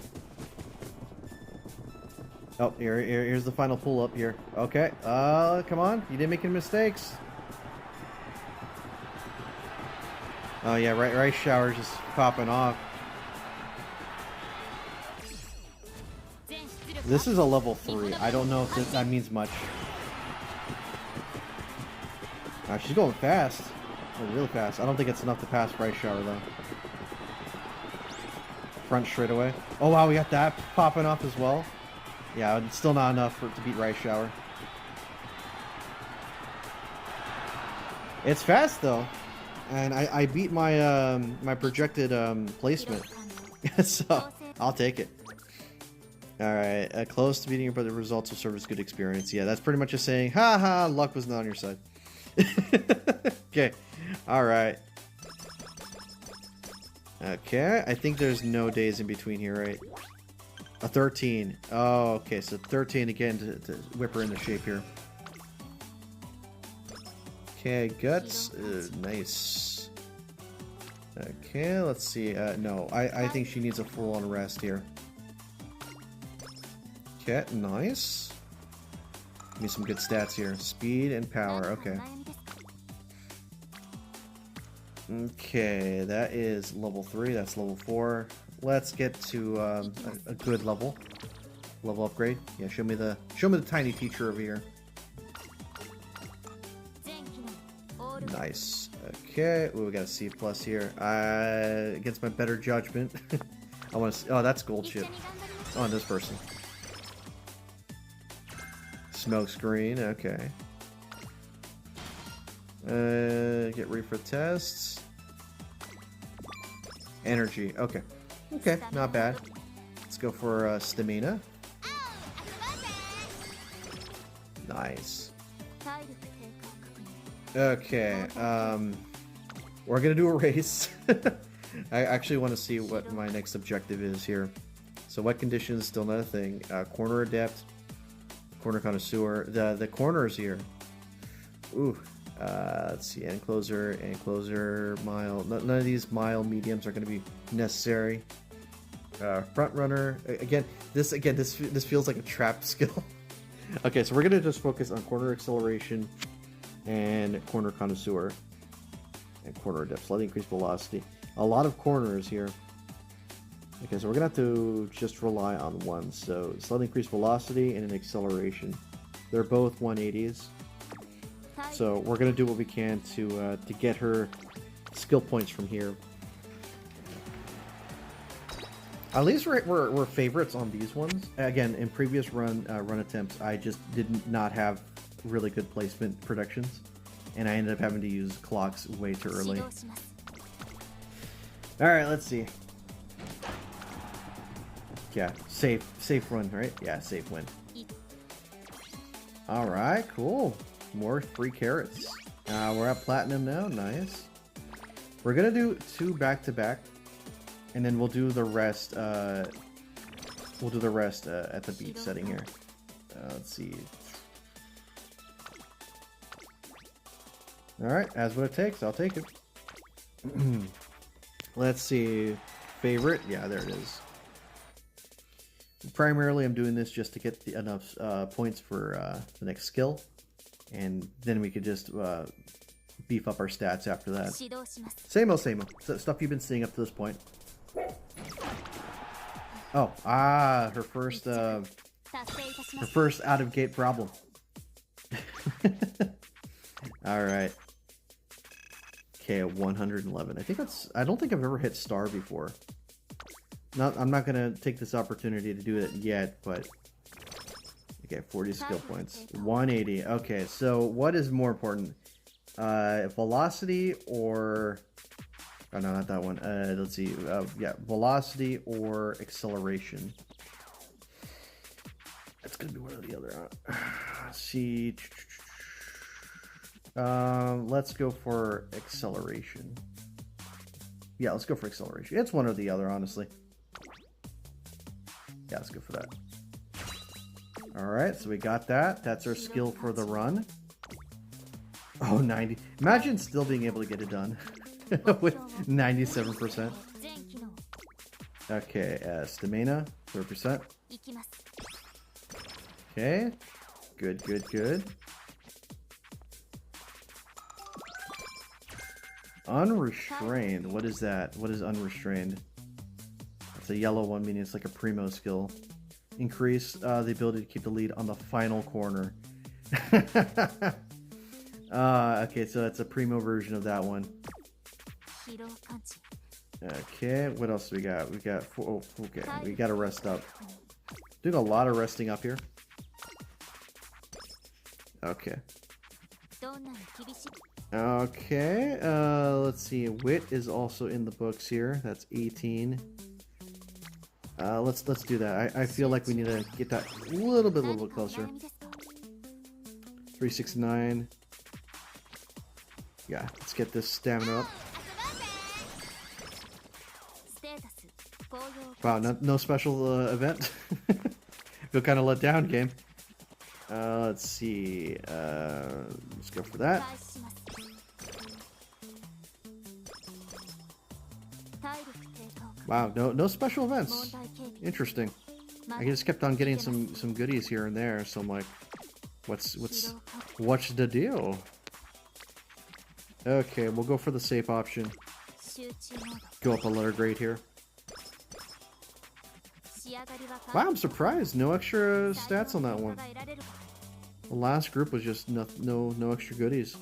Oh, here's the final pull up here. Okay, come on. You didn't make any mistakes. Oh yeah, Rice Shower's just popping off. This is a level 3. I don't know if that means much. She's going fast. Oh, really fast. I don't think it's enough to pass Rice Shower though. Front straight away. Oh wow, we got that popping off as well. Yeah, it's still not enough for it to beat Rice Shower. It's fast though, and I beat my my projected placement, so I'll take it. All right, close to beating your, but the results will serve as good experience. Yeah, that's pretty much just saying, ha ha, luck was not on your side. Okay, all right. Okay, I think there's no days in between here, right? A 13. Oh, okay, so 13 again to whip her into shape here. Okay, guts. Nice. Okay, let's see. No, I think she needs a full-on rest here. Okay, nice. Give me some good stats here. Speed and power. Okay. Okay, that is level 3. That's level 4. Let's get to a good level upgrade. Yeah, show me the tiny teacher over here. Nice. Okay. Ooh, we got a C plus here. Against my better judgment, I want to. Oh, that's gold ship on this person. Smoke screen. Okay. Get ready for tests. Energy. Okay. Okay, not bad. Let's go for stamina. Nice. Okay, we're gonna do a race. I actually want to see what my next objective is here. So what conditions, still not a thing. Corner adept, corner connoisseur. The corners here. Ooh. Let's see, encloser, mile. None of these mile mediums are going to be necessary. Front runner. Again, this feels like a trap skill. Okay, so we're going to just focus on corner acceleration and corner connoisseur and corner depth. Slightly increased velocity. A lot of corners here. Okay, so we're going to have to just rely on one. So slightly increased velocity and an acceleration. They're both 180s. So we're gonna do what we can to get her skill points from here. At least we're favorites on these ones. Again, in previous run attempts, I just did not have really good placement predictions, and I ended up having to use clocks way too early. All right, let's see. Yeah, safe run, right? Yeah, safe win. All right, cool. More free carrots. We're at platinum now. Nice. We're gonna do 2 back-to-back, and then we'll do the rest. At the beach setting here. Let's see. All right, as what it takes. I'll take it. Let's see. Favorite. Yeah, there it is. Primarily, I'm doing this just to get enough points for the next skill. And then we could just beef up our stats after that. Same old. Stuff you've been seeing up to this point. Oh, her first out of gate problem. All right. Okay, 111. I don't think I've ever hit star before. I'm not gonna take this opportunity to do it yet, but. Okay, 40 skill points. 180. Okay, so what is more important? Velocity or... Oh, no, not that one. Let's see. Yeah, velocity or acceleration. That's going to be one or the other. Let's see. Let's go for acceleration. Yeah, let's go for acceleration. It's one or the other, honestly. Yeah, let's go for that. Alright, so we got that. That's our skill for the run. Oh, 90. Imagine still being able to get it done with 97%. Okay, stamina, 30%. Okay, good. Unrestrained, what is that? What is unrestrained? It's a yellow one, meaning it's like a primo skill. Increase the ability to keep the lead on the final corner. Okay, so that's a primo version of that one. Okay, what else do we got? We got okay, we gotta rest up. Doing a lot of resting up here. Okay. Okay, let's see. Wit is also in the books here. That's 18. Let's do that. I feel like we need to get that a little bit closer. 369. Yeah, let's get this stamina up. Wow, no special event. Feel kind of let down, game. Let's see. Let's go for that. Wow, no special events. Interesting. I just kept on getting some goodies here and there, so I'm like, what's the deal? Okay, we'll go for the safe option. Go up a letter grade here. Wow, I'm surprised. No extra stats on that one. The last group was just no extra goodies.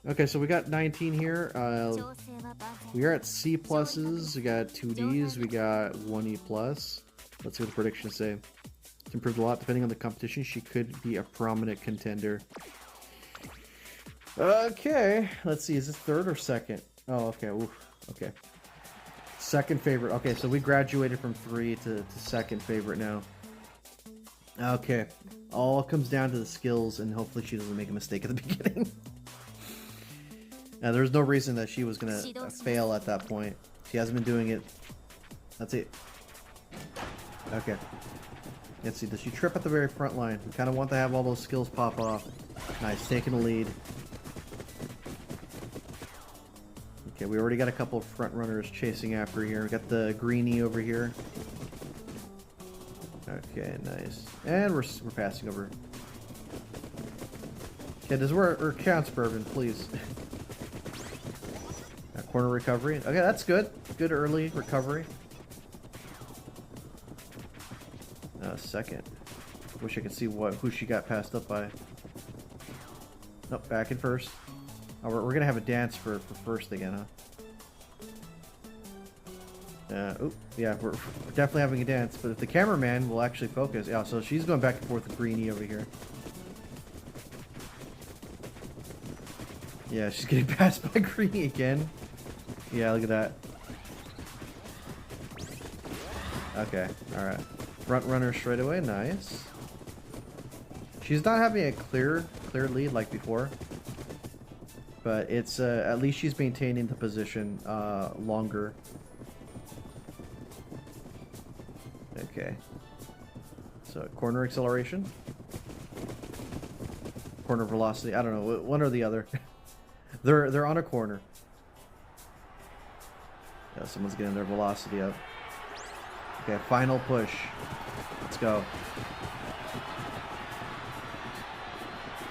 Okay, so we got 19 here. We are at C pluses. We got 2Ds. We got 1E plus. Let's see what the predictions say. It's improved a lot depending on the competition. She could be a prominent contender. Okay, let's see. Is this third or second? Oh, okay. Oof. Okay. Second favorite. Okay, so we graduated from 3 to second favorite now. Okay. All comes down to the skills, and hopefully she doesn't make a mistake at the beginning. Now, there's no reason that she was going to fail at that point. She hasn't been doing it. That's it. Okay. Let's see. Does she trip at the very front line? We kind of want to have all those skills pop off. Nice. Taking the lead. Okay, we already got a couple of front runners chasing after here. We got the greenie over here. Okay, nice. And we're passing over. Okay, this is where our counts, Bourbon, please. Corner recovery. Okay, that's good. Good early recovery. Second. Wish I could see who she got passed up by. Nope, back in first. Oh, we're gonna have a dance for first again, huh? Yeah, we're definitely having a dance. But if the cameraman will actually focus, yeah. So she's going back and forth with Greenie over here. Yeah, she's getting passed by Greenie again. Yeah, look at that. Okay, all right. Front runner straight away, nice. She's not having a clear lead like before, but it's at least she's maintaining the position longer. Okay. So corner acceleration, corner velocity. I don't know, one or the other. They're on a corner. Yeah, someone's getting their velocity up. Okay, final push. Let's go.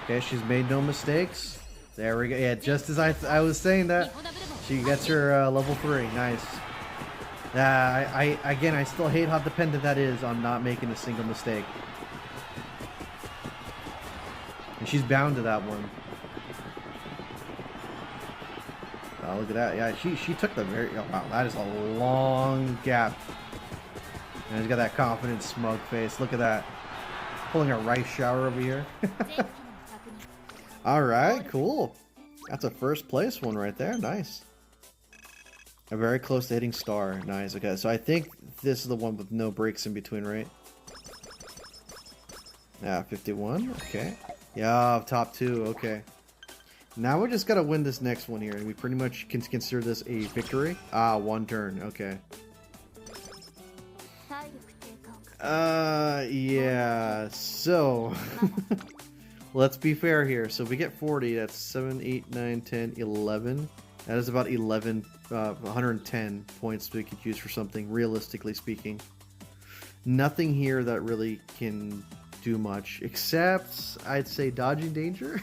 Okay, she's made no mistakes. There we go. Yeah, just as I was saying that, she gets her level 3. Nice. Again, I still hate how dependent that is on not making a single mistake. And she's bound to that one. Oh, look at that. Yeah, she took the very... Oh, wow, that is a long gap. And he's got that confident, smug face. Look at that. Pulling a rice shower over here. Alright, cool. That's a first place one right there. Nice. A very close to hitting star. Nice. Okay, so I think this is the one with no breaks in between, right? Yeah, 51. Okay. Yeah, top 2. Okay. Now we just gotta win this next one here, and we pretty much can consider this a victory. Ah, 1 turn. Okay. Yeah. So, let's be fair here. So we get 40. That's 7, 8, 9, 10, 11. That is about 110 points we could use for something, realistically speaking. Nothing here that really can do much, except I'd say dodging danger.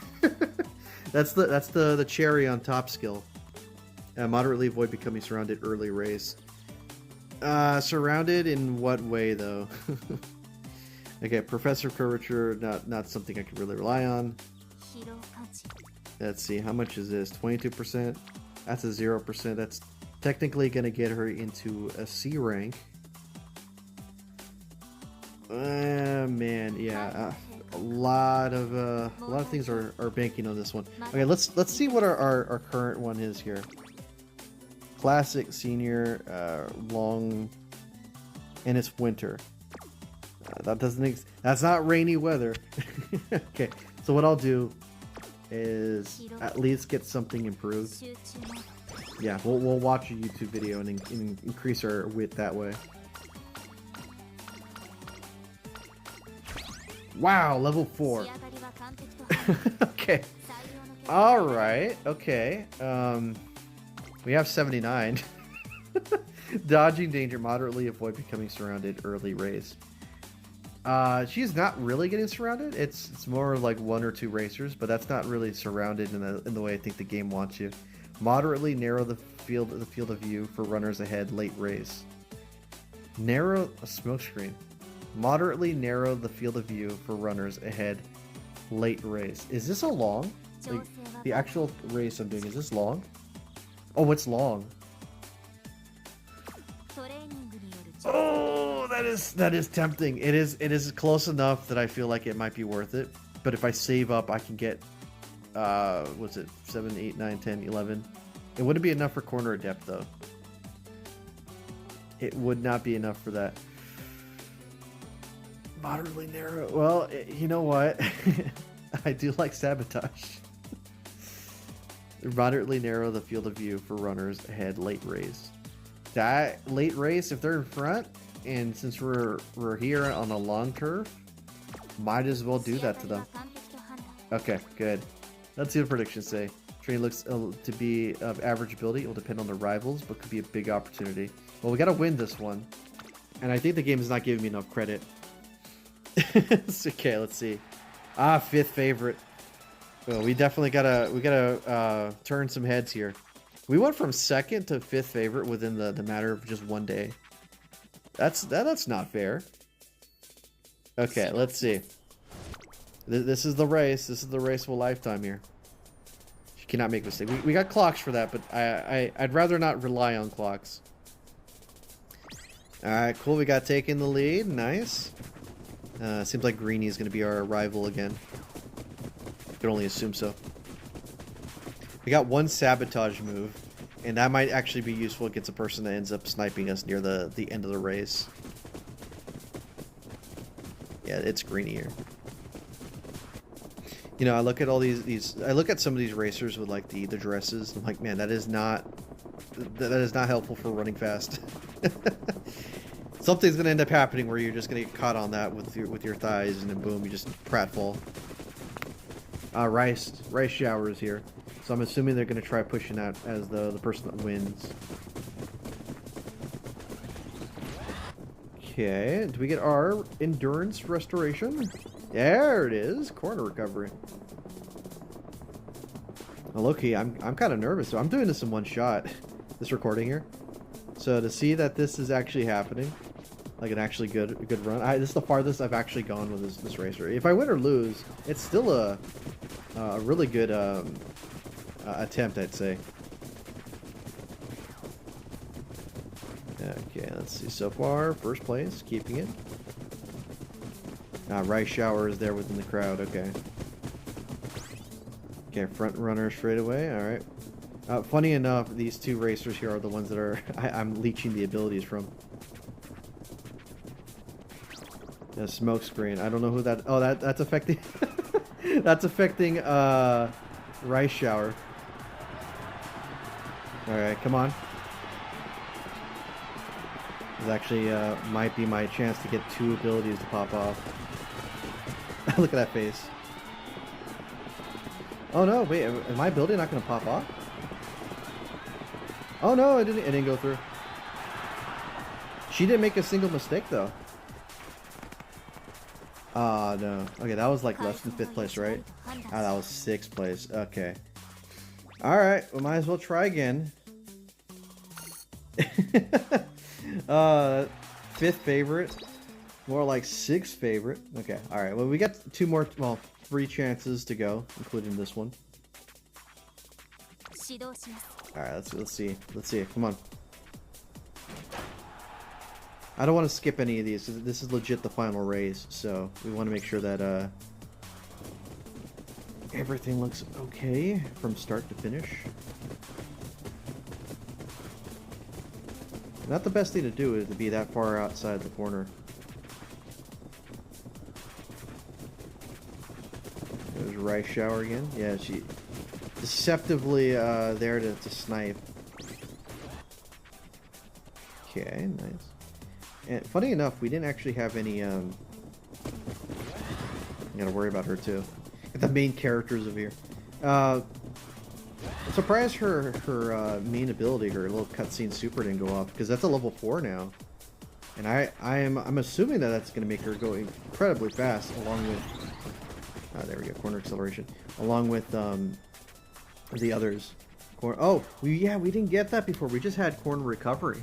That's the cherry on top skill. Moderately avoid becoming surrounded early race. Surrounded in what way though? Okay, Professor Curvature, not something I could really rely on. Let's see, how much is this? 22%. That's a 0%. That's technically gonna get her into a C rank. Man, yeah. lot of things are banking on this one. Okay, let's see what our current one is here. Classic, senior, long, and it's winter. That's not rainy weather. Okay, so what I'll do is at least get something improved. Yeah, we'll watch a YouTube video and increase our width that way. Wow, level 4. Okay. All right. Okay. We have 79. Dodging danger, moderately avoid becoming surrounded, early race. She's not really getting surrounded. It's more like 1 or 2 racers, but that's not really surrounded in the way I think the game wants you. Moderately narrow the field of view for runners ahead, late race. Narrow a smoke screen. Moderately narrow the field of view for runners ahead, late race. Is this a long? Like, the actual race I'm doing, is this long? Oh, it's long. Oh, that is tempting. It is close enough that I feel like it might be worth it. But if I save up, I can get what's it? 7, 8, 9, 10, 11. It wouldn't be enough for corner adept though. It would not be enough for that. Moderately narrow. Well, you know what? I do like sabotage. Moderately narrow the field of view for runners ahead, late race. That late race, if they're in front, and since we're here on a long curve, might as well do that to them. Okay, good. Let's see what predictions say. Train looks to be of average ability. It will depend on the rivals, but could be a big opportunity. Well, we gotta win this one, and I think the game is not giving me enough credit. Okay, let's see. 5th favorite. Well, we definitely gotta turn some heads here. We went from 2nd to 5th favorite within the matter of just 1 day. That's not fair. Okay, let's see. This is the race. This is the race of a lifetime here. She cannot make mistakes. We got clocks for that, but I'd rather not rely on clocks. All right, cool. We got taking the lead. Nice. Seems like Greenie is going to be our rival again. Could only assume so. We got 1 sabotage move, and that might actually be useful against a person that ends up sniping us near the end of the race. Yeah, it's Greenie here. You know, I look at all these. I look at some of these racers with like the dresses. I'm like, man, that is not helpful for running fast. Something's gonna end up happening where you're just gonna get caught on that with your thighs, and then boom, you just pratfall. Rice shower is here, so I'm assuming they're gonna try pushing out as the person that wins. Okay, do we get our endurance restoration? There it is, corner recovery. Well, low-key, I'm kind of nervous, so I'm doing this in one shot. This recording here, so to see that this is actually happening. Like an actually good run. This is the farthest I've actually gone with this racer. If I win or lose, it's still a really good attempt, I'd say. Okay, let's see. So far, first place, keeping it. Rice shower is there within the crowd. Okay. Okay, front runner straight away. All right. Funny enough, these 2 racers here are the ones that I'm leeching the abilities from. A smoke screen. I don't know who that. Oh, that's affecting. That's affecting rice shower. All right, come on. This actually might be my chance to get 2 abilities to pop off. Look at that face. Oh no! Wait, is my ability not going to pop off? Oh no! It didn't go through. She didn't make a single mistake though. No. Okay, that was like less than 5th place, right? That was 6th place. Okay. Alright, we might as well try again. 5th favorite. More like 6th favorite. Okay, alright. Well, we got 2 more, well, 3 chances to go, including this one. Alright, let's see. Let's see. Come on. I don't want to skip any of these. This is legit the final race, so we want to make sure that Everything looks okay from start to finish. Not the best thing to do is to be that far outside the corner. There's Rice Shower again. Yeah, she deceptively there to snipe. Okay, nice. And funny enough, we didn't actually have any. I gotta worry about her too. The main characters of here. I'm surprised her main ability, her little cutscene super didn't go off, because that's a level 4 now, and I'm assuming that that's going to make her go incredibly fast, along with there we go, corner acceleration, along with the others. Oh, we didn't get that before. We just had corner recovery.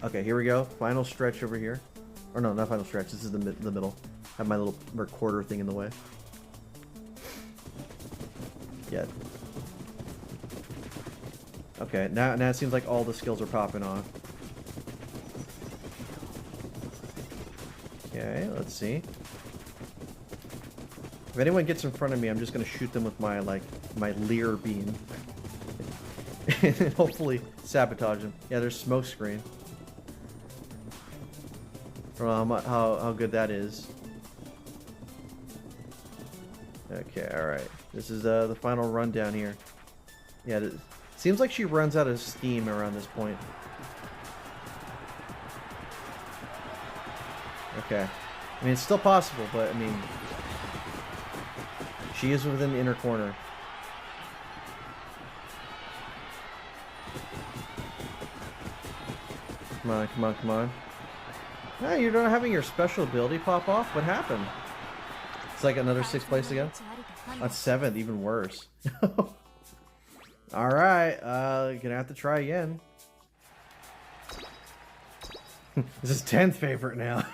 Okay, here we go. Final stretch over here, or no, not final stretch. This is the middle. I have my little recorder thing in the way. Yeah. Okay, now it seems like all the skills are popping off. Okay, let's see. If anyone gets in front of me, I'm just gonna shoot them with my my Leer beam. And hopefully sabotage them. Yeah, there's smoke screen. I don't know how good that is. Okay, alright. This is the final rundown here. Yeah, it seems like she runs out of steam around this point. Okay. I mean, it's still possible, but, I mean... She is within the inner corner. Come on, come on, come on. Ah, you're not having your special ability pop off? What happened? It's like another 6th place again? On 7th, even worse. Alright, gonna have to try again. This is 10th favorite now.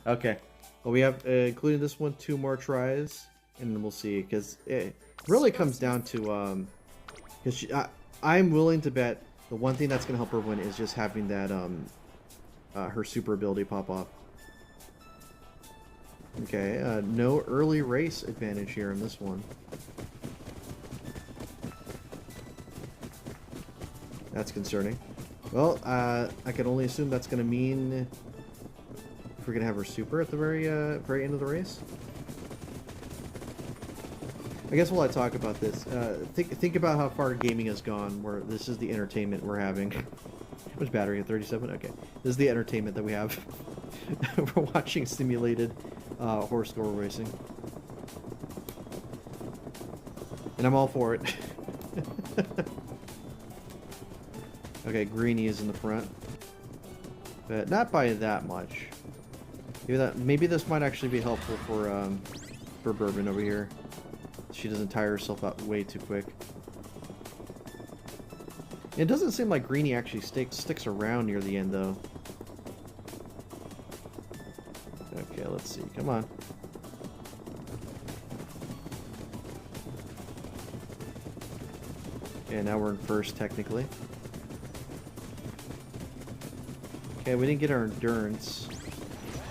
Okay. Well, we have, including this one, 2 more tries. And then we'll see, because it really comes down to, because I'm willing to bet the one thing that's gonna help her win is just having that, her super ability pop off. Okay, no early race advantage here in this one. That's concerning. Well, I can only assume that's going to mean if we're going to have her super at the very end of the race. I guess while I talk about this, think about how far gaming has gone, where this is the entertainment we're having. How much battery? 37? Okay. This is the entertainment that we have. We're watching simulated horse door racing. And I'm all for it. Okay, Greenie is in the front. But not by that much. Maybe this might actually be helpful for Bourbon over here. She doesn't tire herself out way too quick. It doesn't seem like Greenie actually sticks around near the end, though. Okay, let's see. Come on. Okay, now we're in first, technically. Okay, we didn't get our endurance.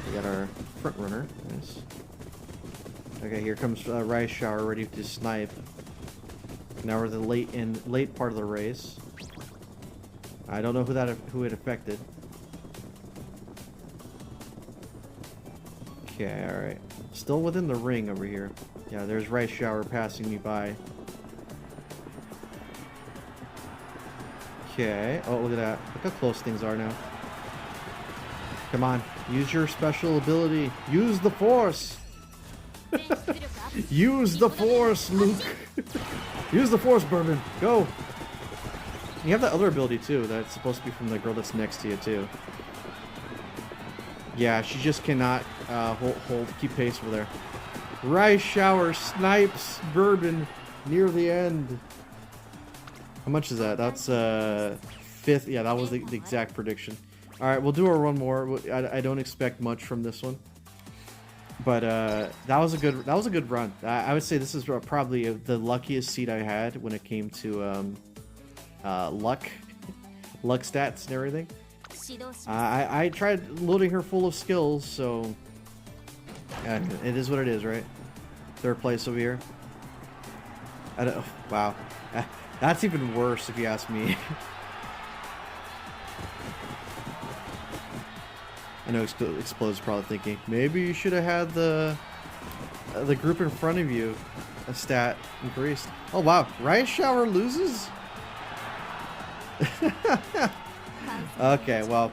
We got our front runner. Nice. Okay, here comes Rice Shower, ready to snipe. Now we're the late part of the race. I don't know who it affected. Okay, alright. Still within the ring over here. Yeah, there's Rice Shower passing me by. Okay. Oh, look at that. Look how close things are now. Come on. Use your special ability. Use the Force! Use the Force, Luke! Use the Force, Bourbon! Go! You have that other ability, too. That's supposed to be from the girl that's next to you, too. Yeah, she just cannot keep pace over there. Rice Shower snipes Bourbon near the end. How much is that? That's 5th. Yeah, that was the exact prediction. All right, we'll do our one more. I don't expect much from this one, but that was a good run. I would say this is probably the luckiest seed I had when it came to luck stats and everything. I tried loading her full of skills, so it is what it is, right? Third place over here. I don't, wow. That's even worse if you ask me. I know Explode's probably thinking, maybe you should have had the group in front of you a stat increased. Oh wow, Riot Shower loses? Okay, well,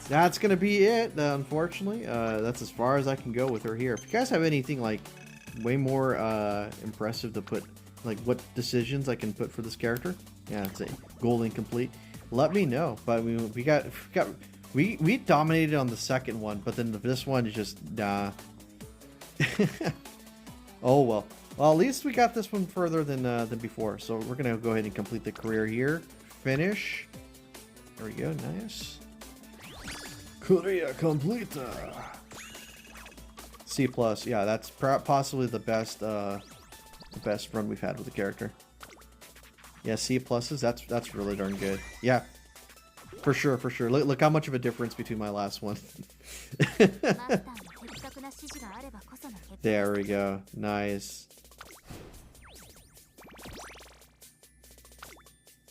that's gonna be it, unfortunately. That's as far as I can go with her here. If you guys have anything like way more impressive to put, like what decisions I can put for this character, yeah, it's a gold incomplete, let me know. But we dominated on the second one, but then this one is just nah. Oh well. Well, at least we got this one further than before. So we're gonna go ahead and complete the career here. Finish. There we go. Nice. Career complete. C plus. Yeah, that's possibly the best run we've had with the character. Yeah, C pluses. That's really darn good. Yeah. For sure, for sure. Look how much of a difference between my last one. There we go. Nice.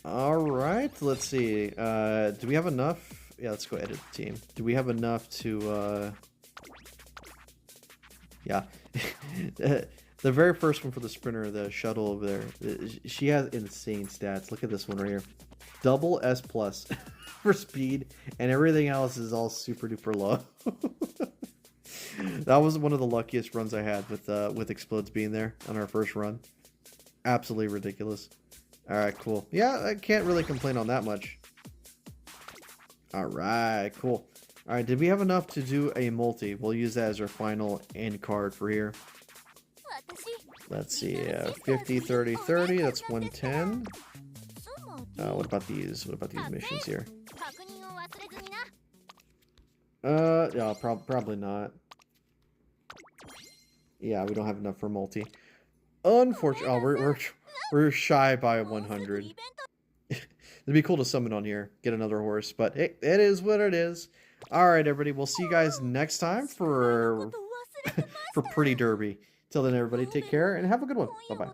Alright, let's see. Do we have enough? Yeah, let's go edit the team. Do we have enough to... Yeah. The very first one for the sprinter, the shuttle over there, she has insane stats. Look at this one right here. Double S plus for speed, and everything else is all super duper low. That was one of the luckiest runs I had with Explodes being there on our first run. Absolutely ridiculous. Alright, cool. Yeah, I can't really complain on that much. Alright, cool. Alright, did we have enough to do a multi? We'll use that as our final end card for here. Let's see, 50, 30, 30, that's 110. What about these? What about these missions here? Yeah, probably not. Yeah, we don't have enough for multi. Unfortunately, oh, we're shy by 100. It'd be cool to summon on here, get another horse, but hey, it is what it is. All right, everybody, we'll see you guys next time for Pretty Derby. Till then, everybody, take care and have a good one. Bye bye.